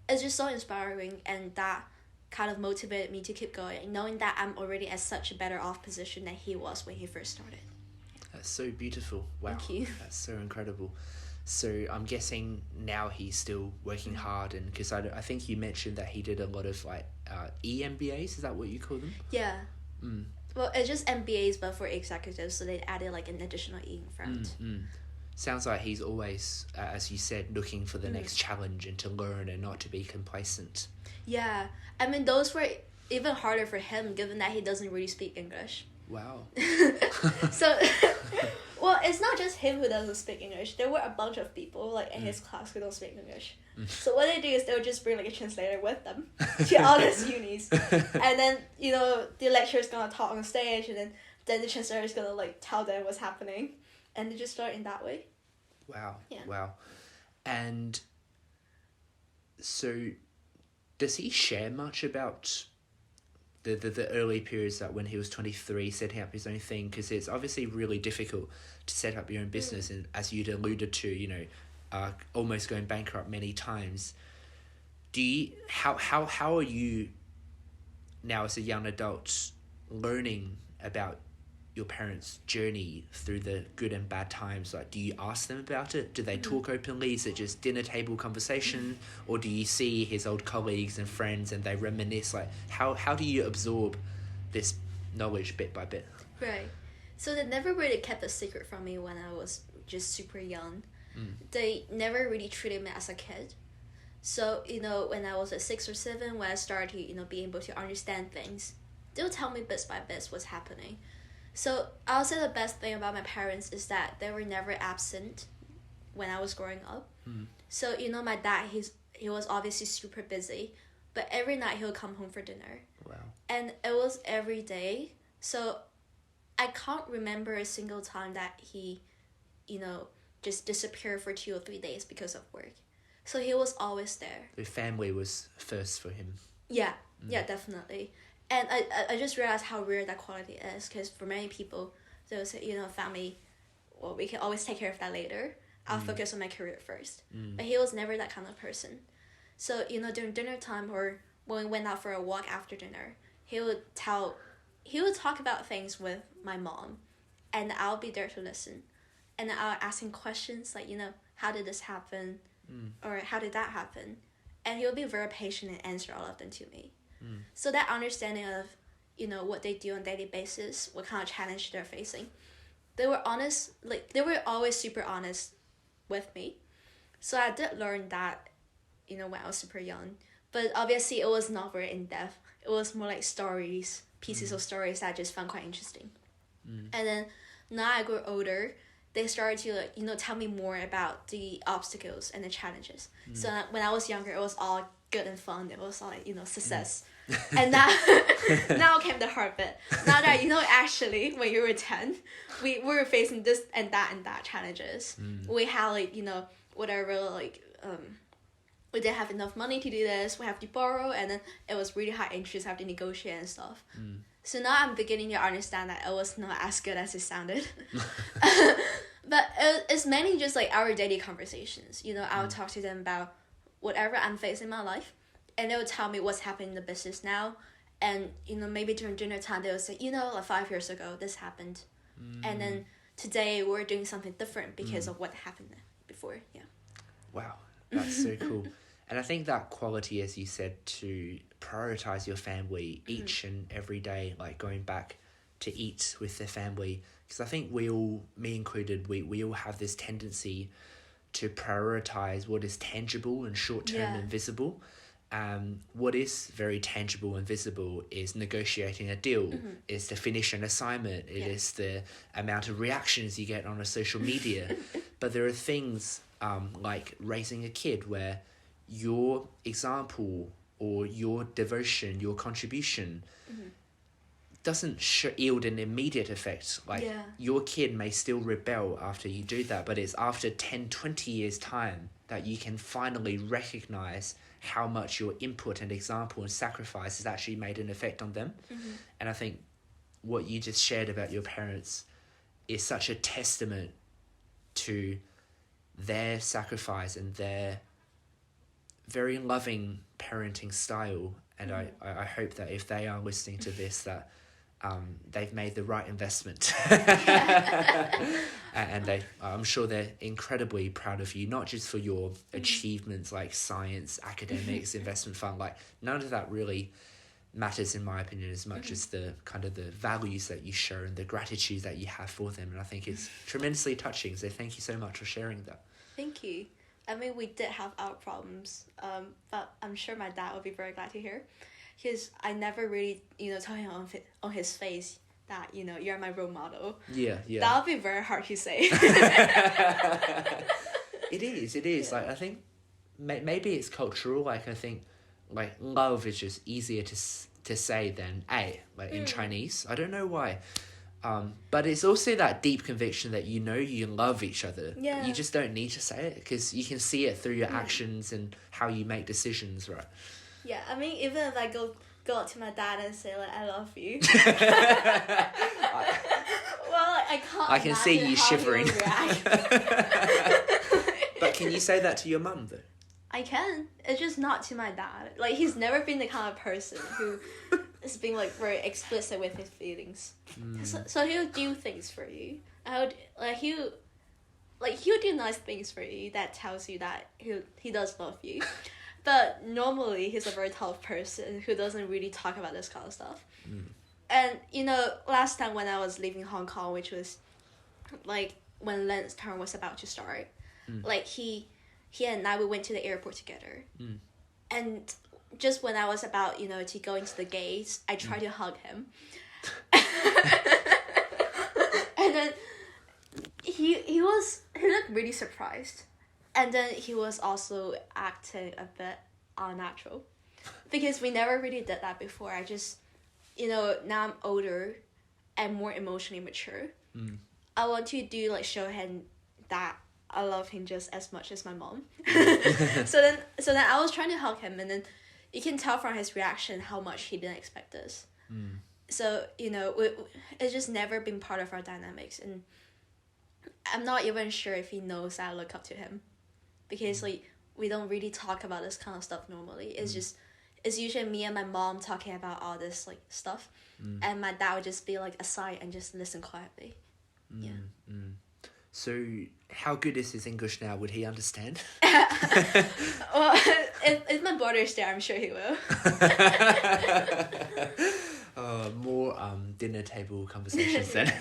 It's just so inspiring, and that kind of motivated me to keep going, knowing that I'm already at such a better off position than he was when he first started. That's so beautiful. Wow. Thank you. That's so incredible. So I'm guessing now he's still working hard, and because I think you mentioned that he did a lot of like EMBAs, is that what you call them? Yeah. Well, it's just MBAs, but for executives, so they added like an additional E in front. Sounds like he's always, as you said, looking for the next challenge and to learn and not to be complacent. Yeah. I mean, those were even harder for him, given that he doesn't really speak English. Wow. So, well, it's not just him who doesn't speak English. There were a bunch of people like in his class who don't speak English. So what they do is they'll just bring like a translator with them to all these unis. And then, you know, the lecturer's gonna talk on stage, and then the translator's gonna like tell them what's happening. And they just start in that way. Wow. Yeah. Wow. And so does he share much about the early periods that when he was 23 setting up his own thing? Because it's obviously really difficult to set up your own business, and as you'd alluded to, you know, almost going bankrupt many times. How are you now as a young adult learning about your parents' journey through the good and bad times? Like, do you ask them about it? Do they talk openly? Is it just dinner table conversation? Or do you see his old colleagues and friends and they reminisce? Like, how do you absorb this knowledge bit by bit? Right. So they never really kept a secret from me when I was just super young. They never really treated me as a kid. So, you know, when I was at 6 or 7, when I started, you know, being able to understand things, they'll tell me bits by bits what's happening. So I'll say the best thing about my parents is that they were never absent when I was growing up. So, you know, my dad, he was obviously super busy, but every night he'll come home for dinner. Wow. And it was every day. So I can't remember a single time that he, you know, just disappeared for 2 or 3 days because of work. So he was always there. The family was first for him. Yeah, yeah, definitely. And I just realized how rare that quality is, because for many people, they'll say, you know, family, well, we can always take care of that later. I'll focus on my career first. But he was never that kind of person. So, you know, during dinner time or when we went out for a walk after dinner, he would talk about things with my mom, and I'll be there to listen. And I'll ask him questions like, you know, how did this happen? Or how did that happen? and he'll be very patient and answer all of them to me. So that understanding of, you know, what they do on a daily basis, what kind of challenge they're facing, they were honest, like they were always super honest with me. So I did learn that, you know, when I was super young. But obviously it was not very in-depth. It was more like stories, pieces of stories that I just found quite interesting. And then now I grew older, they started to, like, you know, tell me more about the obstacles and the challenges. So when I was younger, it was all good and fun. It was all, like, you know, success. And now came the hard bit. Now that, you know, actually when you were 10, we were facing this and that challenges. We had, like, you know, whatever, like, we didn't have enough money to do this, we have to borrow, and then it was really high interest, have to negotiate and stuff. So now I'm beginning to understand that it was not as good as it sounded. But it's mainly just like our daily conversations. You know, I'll talk to them about whatever I'm facing in my life, and they'll tell me what's happening in the business now. And, you know, maybe during dinner time, they'll say, you know, like 5 years ago, this happened. And then today we're doing something different because of what happened before. Yeah. Wow, that's so cool. And I think that quality, as you said, to prioritize your family each and every day, like going back to eat with the family, because I think we all, me included, we all have this tendency to prioritize what is tangible and short-term and visible. What is very tangible and visible is negotiating a deal, is to finish an assignment, it is the amount of reactions you get on a social media. But there are things like raising a kid where your example or your devotion, your contribution doesn't yield an immediate effect. Like your kid may still rebel after you do that, but it's after 10, 20 years time that you can finally recognize how much your input and example and sacrifice has actually made an effect on them. And I think what you just shared about your parents is such a testament to their sacrifice and their very loving parenting style. And I hope that if they are listening to this, that they've made the right investment. And I'm sure they're incredibly proud of you, not just for your achievements like science, academics, investment fund. Like, none of that really matters, in my opinion, as much as the kind of the values that you show and the gratitude that you have for them. And I think it's tremendously touching. So thank you so much for sharing that. Thank you. I mean, we did have our problems, but I'm sure my dad would be very glad to hear, because I never really, you know, told him on his face that, you know, you're my role model. Yeah. That would be very hard to say. It is. Yeah. Like, I think maybe it's cultural. Like, I think, like, love is just easier to say than like in Chinese. I don't know why. But it's also that deep conviction that you know you love each other. Yeah. You just don't need to say it, because you can see it through your actions and how you make decisions, right? Yeah, I mean, even if I go up to my dad and say, like, I love you. Well, like, I can't. I can see you shivering. But can you say that to your mum, though? I can. It's just not to my dad. Like, he's never been the kind of person who is being, like, very explicit with his feelings. So he'll do things for you. He'll do nice things for you that tells you that he does love you. But normally he's a very tough person who doesn't really talk about this kind of stuff. And, you know, last time when I was leaving Hong Kong, which was, like, when Len's term was about to start, like, he and I, we went to the airport together. And just when I was about, you know, to go into the gates, I tried to hug him. And then he looked really surprised. And then he was also acting a bit unnatural, because we never really did that before. I just, you know, now I'm older and more emotionally mature. I want to show him that I love him just as much as my mom. So then I was trying to hug him, and then you can tell from his reaction how much he didn't expect this. So, you know, it's just never been part of our dynamics, and I'm not even sure if he knows that I look up to him, because like, we don't really talk about this kind of stuff normally. It's usually me and my mom talking about all this like stuff, and my dad would just be like aside and just listen quietly. So how good is his English now? Would he understand? Well, if my brother's there, I'm sure he will. More dinner table conversations then.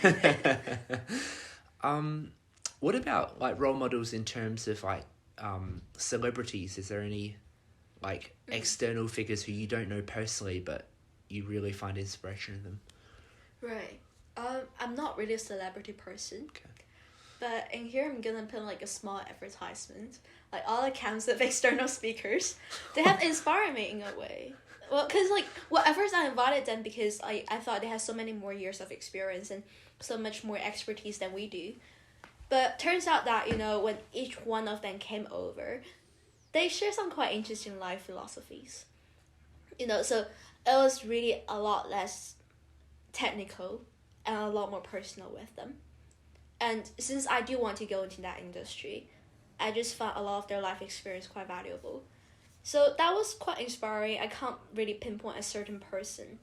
What about like role models in terms of like celebrities? Is there any like external figures who you don't know personally but you really find inspiration in them? Right. I'm not really a celebrity person. Okay. But in here, I'm gonna put like a small advertisement. Like all the CAMSIF external speakers, they have inspired me in a way. Well, cause like at first I invited them because I thought they had so many more years of experience and so much more expertise than we do. But turns out that, you know, when each one of them came over, they share some quite interesting life philosophies. You know, so it was really a lot less technical and a lot more personal with them. And since I do want to go into that industry, I just found a lot of their life experience quite valuable. So that was quite inspiring. I can't really pinpoint a certain person,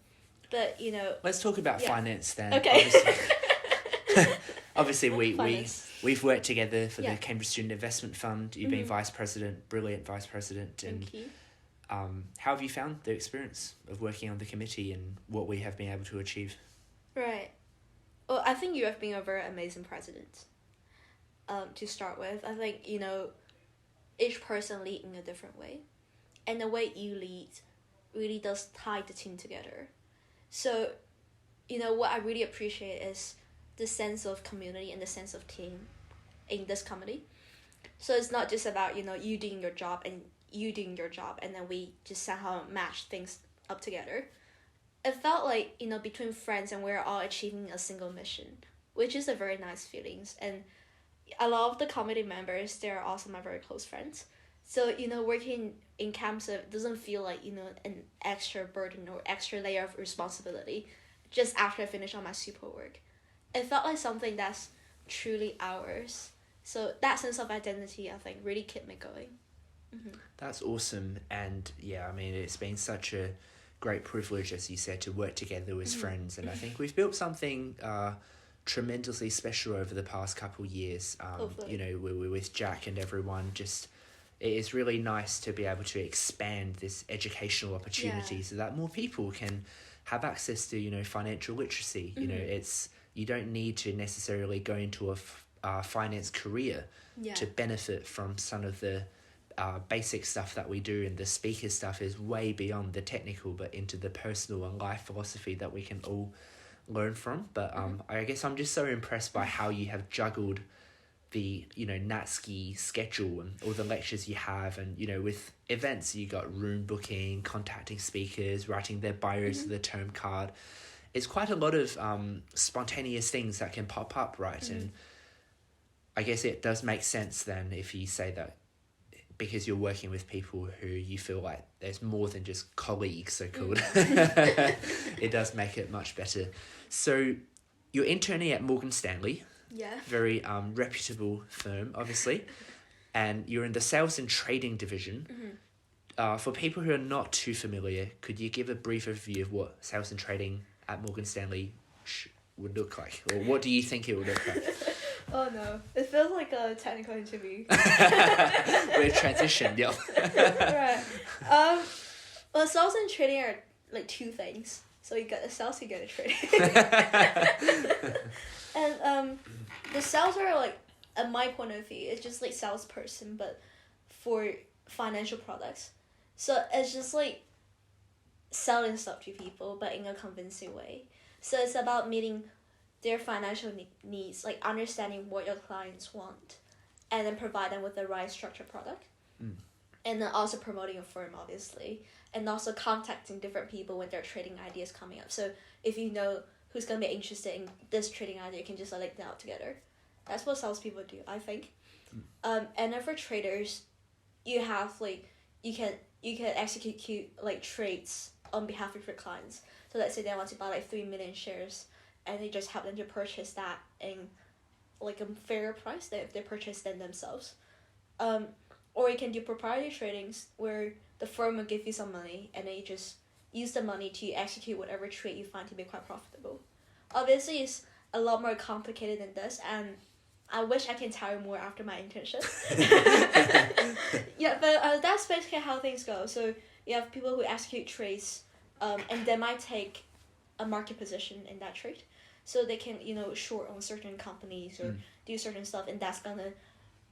but, you know... Let's talk about finance then. Okay. Obviously we've worked together for the Cambridge Student Investment Fund. You've been vice president, brilliant vice president. And Thank you. how have you found the experience of working on the committee and what we have been able to achieve? Right. Well, I think you have been a very amazing president. To start with, I think, you know, each person lead in a different way. And the way you lead really does tie the team together. So, you know, what I really appreciate is the sense of community and the sense of team in this committee. So it's not just about, you know, you doing your job and you doing your job and then we just somehow match things up together. It felt like, you know, between friends and we're all achieving a single mission, which is a very nice feelings. And a lot of the committee members, they're also my very close friends. So, you know, working in CAMSIF doesn't feel like, you know, an extra burden or extra layer of responsibility just after I finish all my super work. It felt like something that's truly ours. So that sense of identity, I think, really kept me going. Mm-hmm. That's awesome. And yeah, I mean, it's been such a great privilege, as you said, to work together as friends. And I think we've built something tremendously special over the past couple of years. You know, we're with Jack and everyone. Just, it is really nice to be able to expand this educational opportunity so that more people can have access to, you know, financial literacy. You know, it's, you don't need to necessarily go into a finance career to benefit from some of the basic stuff that we do, and the speaker stuff is way beyond the technical but into the personal and life philosophy that we can all learn from. But I guess I'm just so impressed by how you have juggled the, you know, Natsci schedule and all the lectures you have, and, you know, with events you got room booking, contacting speakers, writing their bios to the term card. It's quite a lot of spontaneous things that can pop up, right? And I guess it does make sense then if you say that because you're working with people who you feel like there's more than just colleagues, so-called. It does make it much better. So you're interning at Morgan Stanley. Yeah. Very reputable firm, obviously. And you're in the sales and trading division. For people who are not too familiar, could you give a brief overview of what sales and trading at Morgan Stanley would look like? Or what do you think it would look like? Oh no, it feels like a technical interview. We're transitioned, yeah. Right. Well, sales and trading are like two things. So you get the sales, you get the trading. And the sales are like, at my point of view, it's just like salesperson, but for financial products. So it's just like selling stuff to people, but in a convincing way. So it's about meeting their financial needs, like understanding what your clients want, and then provide them with the right structured product. And then also promoting a firm, obviously, and also contacting different people when their trading ideas coming up. So if you know who's going to be interested in this trading idea, you can just link them out together. That's what salespeople do, I think. And then for traders, you have like, you can execute like trades on behalf of your clients. So let's say they want to buy like 3 million shares, and you just help them to purchase that in like a fairer price than if they purchase them themselves. Or you can do proprietary tradings where the firm will give you some money and then you just use the money to execute whatever trade you find to be quite profitable. Obviously, it's a lot more complicated than this, and I wish I can tell you more after my internship. Yeah, but that's basically how things go. So you have people who execute trades, and they might take a market position in that trade. So they can, short on certain companies or do certain stuff, and that's gonna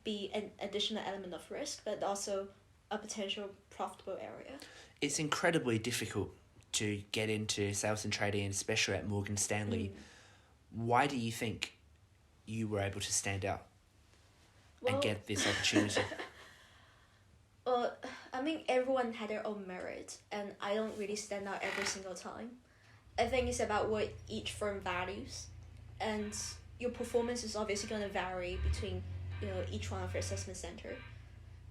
be an additional element of risk, but also a potential profitable area. It's incredibly difficult to get into sales and trading, especially at Morgan Stanley. Why do you think you were able to stand out and get this opportunity? Well, I mean, everyone had their own merit, and I don't really stand out every single time. I think it's about what each firm values, and your performance is obviously going to vary between, each one of your assessment center.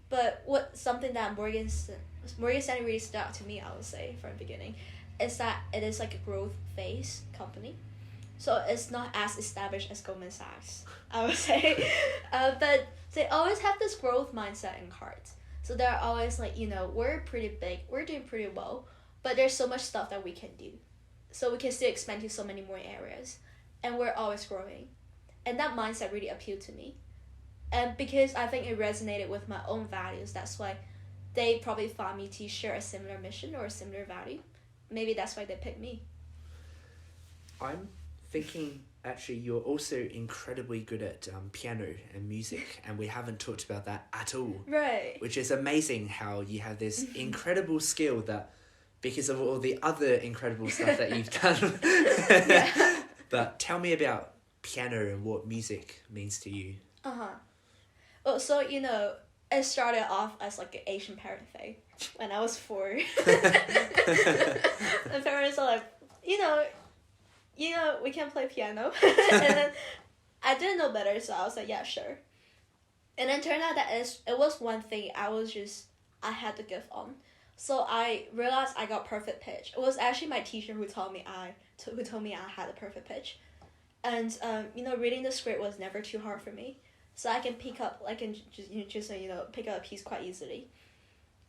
But something that Morgan Stanley really stood out to me, I would say, from the beginning, is that it is like a growth phase company. So it's not as established as Goldman Sachs, I would say. But they always have this growth mindset in heart. So they're always like, we're pretty big, we're doing pretty well, but there's so much stuff that we can do. So we can still expand to so many more areas. And we're always growing. And that mindset really appealed to me. And because I think it resonated with my own values, that's why they probably found me to share a similar mission or a similar value. Maybe that's why they picked me. I'm thinking, actually, you're also incredibly good at piano and music, and we haven't talked about that at all. Right. Which is amazing how you have this incredible skill that, because of all the other incredible stuff that you've done. Yeah. But tell me about piano and what music means to you. Well, so, it started off as like an Asian parent thing when I was 4. My parents are like, we can play piano. And then I didn't know better, so I was like, yeah, sure. And then turned out that it was one thing I had the gift on. So I realized I got perfect pitch. It was actually my teacher who told me I had a perfect pitch. And, reading the script was never too hard for me. So I can pick up a piece quite easily.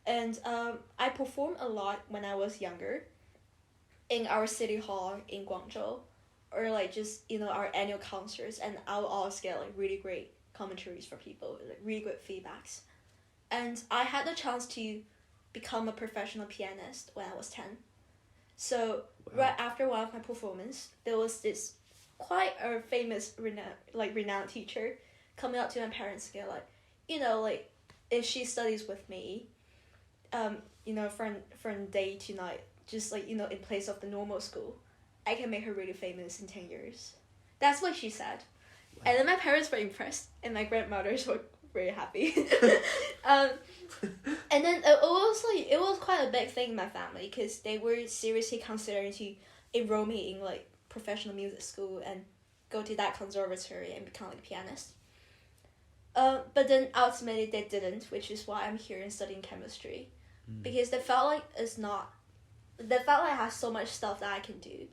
And I performed a lot when I was younger in our city hall in Guangzhou, or our annual concerts, and I would always get really great commentaries from people, really good feedbacks. And I had the chance to become a professional pianist when I was 10. So right after one of my performance, there was this quite a famous renowned teacher coming up to my parents and go if she studies with me, from day to night, just in place of the normal school, I can make her really famous in 10 years. That's what she said. Wow. And then my parents were impressed, and my grandmothers were very happy. And then it was quite a big thing in my family, because they were seriously considering to enroll me in professional music school and go to that conservatory and become a pianist. But then ultimately they didn't, which is why I'm here and studying chemistry. Because they felt like I have so much stuff that I can do.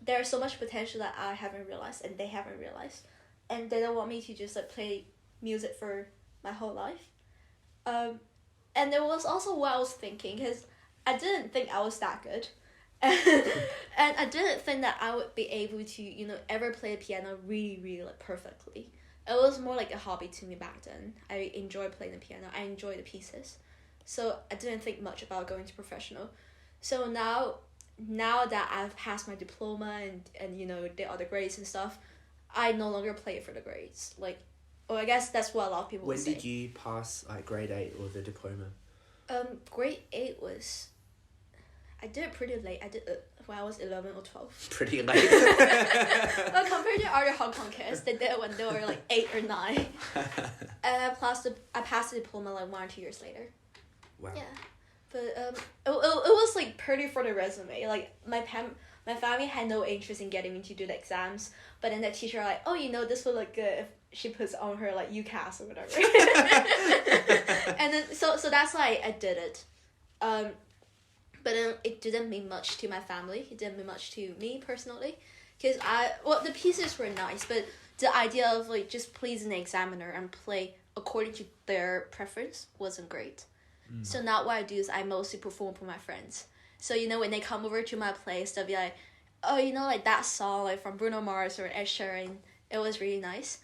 There's so much potential that I haven't realized and they haven't realized. And they don't want me to just play music for my whole life. And there was also what I was thinking, because I didn't think I was that good. And I didn't think that I would be able to, ever play the piano really, really perfectly. It was more like a hobby to me back then. I enjoyed playing the piano. I enjoyed the pieces. So I didn't think much about going to professional. So now that I've passed my diploma and the other grades and stuff, I no longer play it for the grades. I guess that's what a lot of people would say. When did you pass grade 8 or the diploma? Grade 8 was... I did it pretty late. I did it when I was 11 or 12. Pretty late. Well, compared to other Hong Kong kids, they did it when they were 8 or 9. And I passed the diploma 1 or 2 years later. Wow. Yeah. But it was pretty for the resume. My family had no interest in getting me to do the exams, but then the teacher this would look good if she puts on her UCAS or whatever. And then so that's why I did it. But then it didn't mean much to my family. It didn't mean much to me personally, because the pieces were nice, but the idea of just pleasing the examiner and play according to their preference wasn't great. So now what I do is I mostly perform for my friends. So when they come over to my place, they'll be like, oh, that song from Bruno Mars or Ed Sheeran, it was really nice.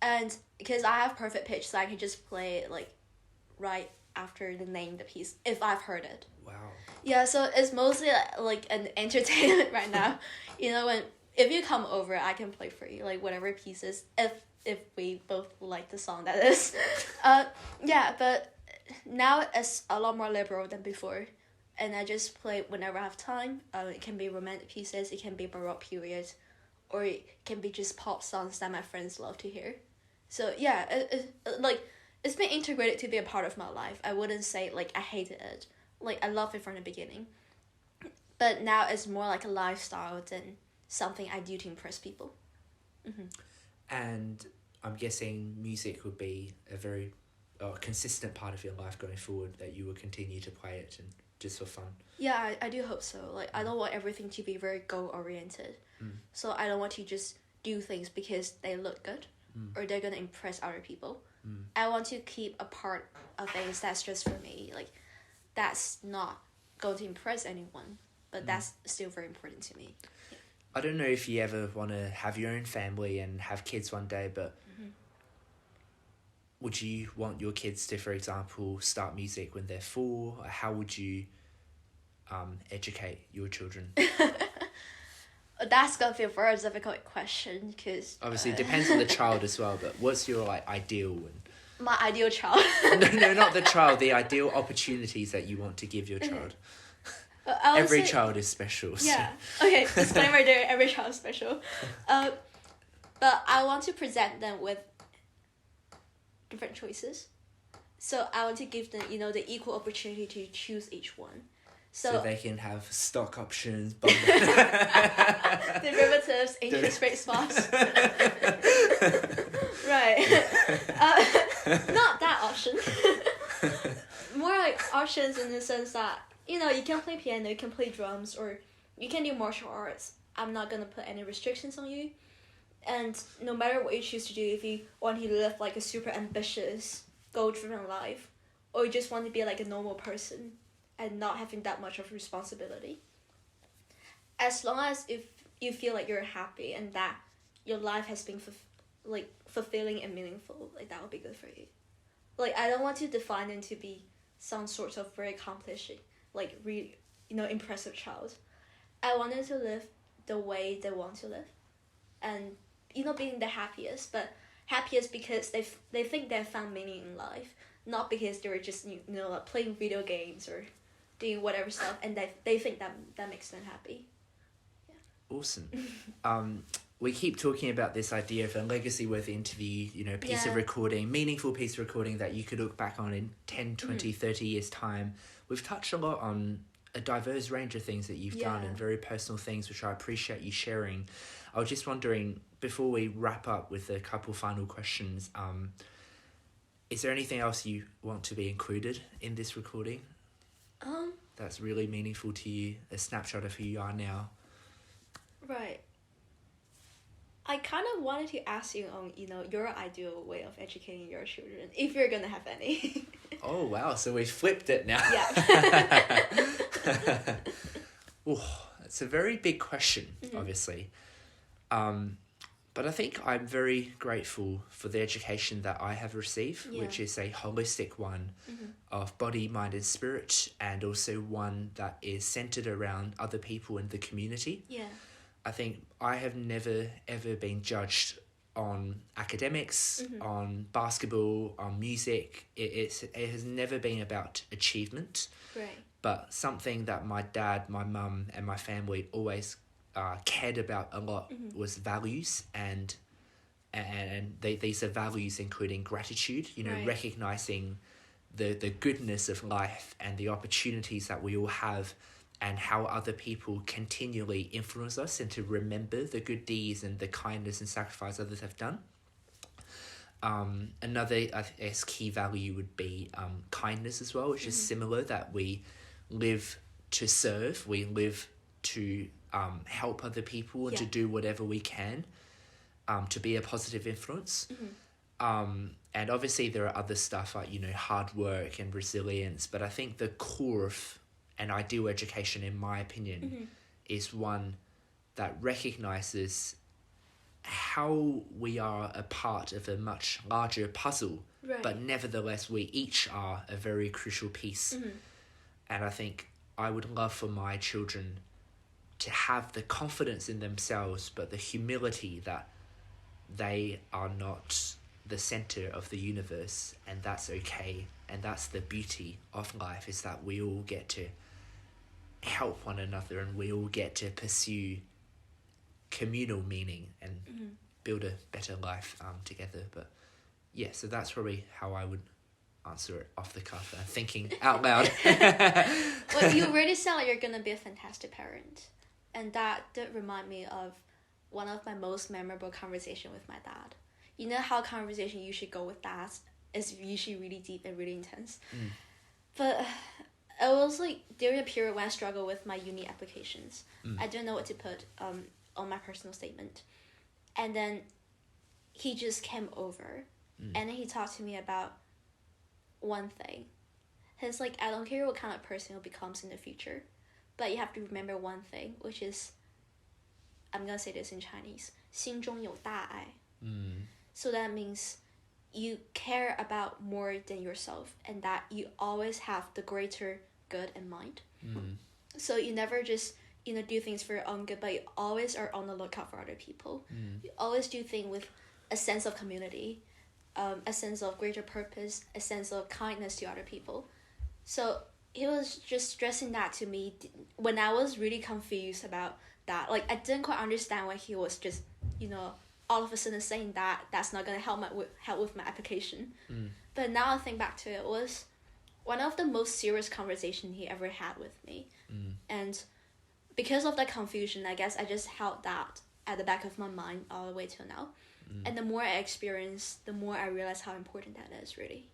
And because I have perfect pitch, so I can just play it like right after the name of the piece if I've heard it. Wow. Yeah, so it's mostly like an entertainment right now. If you come over, I can play for you like whatever pieces if we both like the song, that is. Yeah, but now it's a lot more liberal than before, and I just play whenever I have time. It can be romantic pieces, it can be Baroque period, or it can be just pop songs that my friends love to hear. So yeah, it's been integrated to be a part of my life. I wouldn't say like I hated it. Like I loved it from the beginning, but now it's more like a lifestyle than something I do to impress people. Mm-hmm. And I'm guessing music would be a very consistent part of your life going forward, that you will continue to play it and just for fun. Yeah, I do hope so. Like, I don't want everything to be very goal-oriented. So I don't want to just do things because they look good or they're going to impress other people. I want to keep a part of things that's just for me. Like, that's not going to impress anyone, but that's still very important to me. I don't know if you ever want to have your own family and have kids one day, but would you want your kids to, for example, start music when they're 4? Or how would you educate your children? That's going to be a very difficult question because... Obviously, it depends on the child as well, but what's your ideal one? My ideal child? No, not the child. The ideal opportunities that you want to give your child. Every child is special. Yeah. So. Okay, disclaimer there, every child is special. But I want to present them with different choices. So I want to give them, the equal opportunity to choose each one. So they can have stock options, derivatives, interest rate swaps. Right. Not that option. More like options in the sense that, you can play piano, you can play drums, or you can do martial arts. I'm not going to put any restrictions on you. And no matter what you choose to do, if you want to live like a super ambitious, goal-driven life, or you just want to be like a normal person and not having that much of responsibility, as long as if you feel like you're happy and that your life has been fulfilling and meaningful, like that would be good for you. Like, I don't want to define them to be some sort of very accomplished, like really, impressive child. I want them to live the way they want to live, and being the happiest, but happiest because they think they've found meaning in life, not because they're just like playing video games or doing whatever stuff, and they think that makes them happy. Yeah. Awesome. We keep talking about this idea of a legacy-worthy interview, piece of recording, meaningful piece of recording that you could look back on in 10, 20, 30 years' time. We've touched a lot on a diverse range of things that you've done and very personal things, which I appreciate you sharing. I was just wondering, before we wrap up with a couple final questions, is there anything else you want to be included in this recording? That's really meaningful to you, a snapshot of who you are now. Right. I kind of wanted to ask you on, your ideal way of educating your children, if you're going to have any. Oh, wow. So we flipped it now. Yeah. Oh, it's a very big question, obviously. But I think I'm very grateful for the education that I have received, which is a holistic one of body, mind, and spirit, and also one that is centered around other people in the community. Yeah. I think I have never, ever been judged on academics, on basketball, on music. It has never been about achievement. Right. But something that my dad, my mum, and my family always cared about a lot was values, and these are values including gratitude, recognizing the goodness of life and the opportunities that we all have, and how other people continually influence us, and to remember the good deeds and the kindness and sacrifice others have done. Another, I guess, key value would be kindness as well, which is similar, that we live to serve, we live to help other people and to do whatever we can to be a positive influence. And obviously there are other stuff like, hard work and resilience, but I think the core of an ideal education, in my opinion, is one that recognizes how how we are a part of a much larger puzzle, right. but nevertheless we each are a very crucial piece. And I think I would love for my children to have the confidence in themselves, but the humility that they are not the center of the universe, and that's okay. And that's the beauty of life, is that we all get to help one another, and we all get to pursue communal meaning and build a better life together. But yeah, so that's probably how I would answer it off the cuff, thinking out loud. Well, you really sound like you're gonna be a fantastic parent, and that did remind me of one of my most memorable conversation with my dad. You know how conversation usually go with dads is usually really deep and really intense. But it was like during a period when I struggled with my uni applications. I didn't know what to put on my personal statement. And then he just came over and then he talked to me about one thing. He's like, I don't care what kind of person you'll become in the future, but you have to remember one thing, which is, I'm gonna say this in Chinese, 心中有大爱. So that means you care about more than yourself, and that you always have the greater good in mind. So you never just do things for your own good, but you always are on the lookout for other people. You always do things with a sense of community, a sense of greater purpose, a sense of kindness to other people. So he was just stressing that to me when I was really confused about that. Like, I didn't quite understand why he was just all of a sudden saying that that's not gonna help with my application. But now I think back to it, it was one of the most serious conversations he ever had with me. And because of that confusion, I guess I just held that at the back of my mind all the way till now. And the more I experience, the more I realize how important that is, really.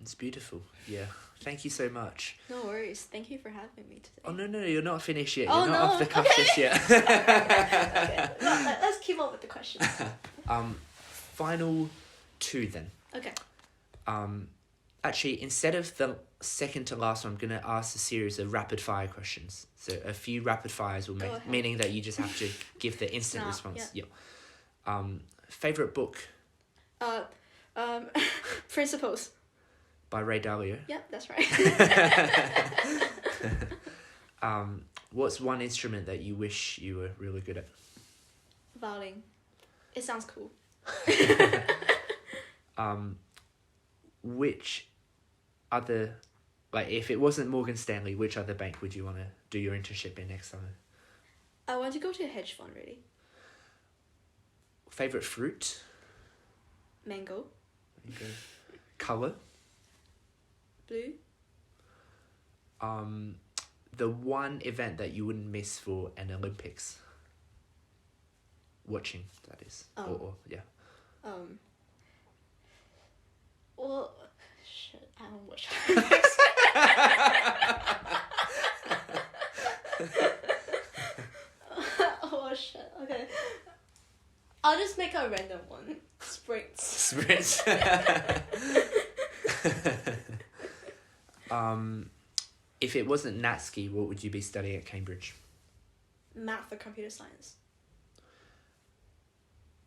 It's beautiful. Yeah. Thank you so much. No worries. Thank you for having me today. Oh, no, you're not finished yet. Oh, you're not off the cuff just yet. Okay. Well, let's keep on with the questions. Final two then. Okay. Actually, instead of the second to last one, I'm going to ask a series of rapid fire questions. So a few rapid fires will make, meaning that you just have to give the instant response. Yeah. Favorite book? Principles. By Ray Dalio. Yep, that's right. What's one instrument that you wish you were really good at? Violin. It sounds cool. Which other, like, if it wasn't Morgan Stanley, which other bank would you want to do your internship in next summer? I want to go to a hedge fund, really. Favorite fruit? Mango. Color? Blue. The one event that you wouldn't miss for an Olympics? Watching, that is. Or yeah. Well, shit, I don't watch Olympics. Oh shit, okay. I'll just make a random one. Sprints. If it wasn't Natsci, what would you be studying at Cambridge? Math or computer science.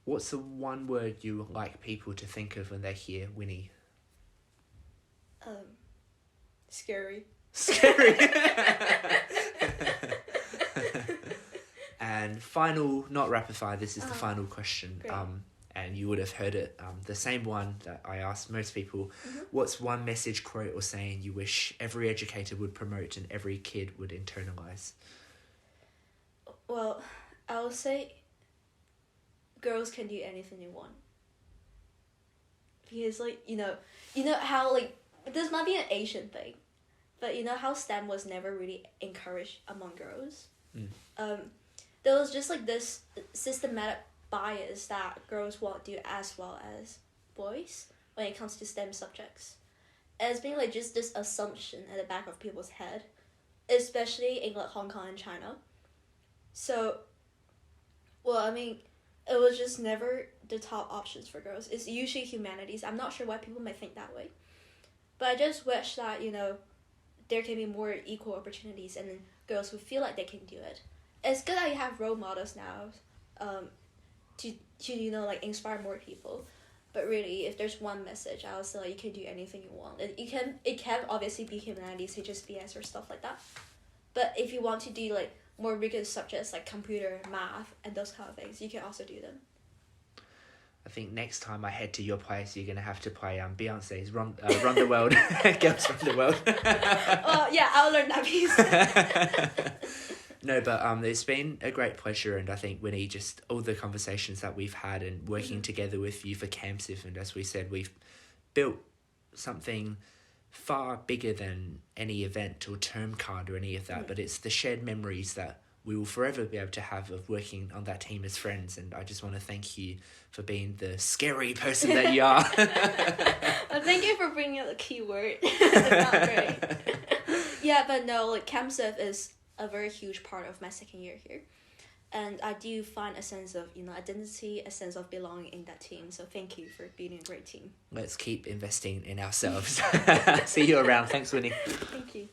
What's the one word you would like people to think of when they hear Winnie? Scary. Scary. And final, not rapid fire, this is the final question. Great. And you would have heard it, the same one that I asked most people. What's one message, quote, or saying you wish every educator would promote and every kid would internalize? Well, I would say girls can do anything they want. Because, like, you know how, like, this might be an Asian thing, but you know how STEM was never really encouraged among girls? There was just, like, this systematic bias that girls won't do as well as boys when it comes to STEM subjects. It's been, like, just this assumption at the back of people's head, especially in, like, Hong Kong and China. So, well, I mean, it was just never the top options for girls. It's usually humanities. I'm not sure why people might think that way. But I just wish that, there can be more equal opportunities and girls who feel like they can do it. It's good that you have role models now. to like inspire more people. But really, if there's one message, I would say like you can do anything you want. It can obviously be humanities, HSBS or stuff like that. But if you want to do like more rigorous subjects like computer, math, and those kind of things, you can also do them. I think next time I head to your place, you're gonna have to play Beyonce's "Run the World," "Girls Run the World." Oh yeah, I'll learn that piece. No, but it's been a great pleasure, and I think, Winnie, just all the conversations that we've had and working together with you for CAMSIF, and as we said, we've built something far bigger than any event or term card or any of that, but it's the shared memories that we will forever be able to have of working on that team as friends, and I just want to thank you for being the scary person that you are. Well, thank you for bringing up the key word. Not great. Yeah, but no, like CAMSIF is a very huge part of my second year here. And I do find a sense of, identity, a sense of belonging in that team. So thank you for being a great team. Let's keep investing in ourselves. See you around. Thanks, Winnie. Thank you.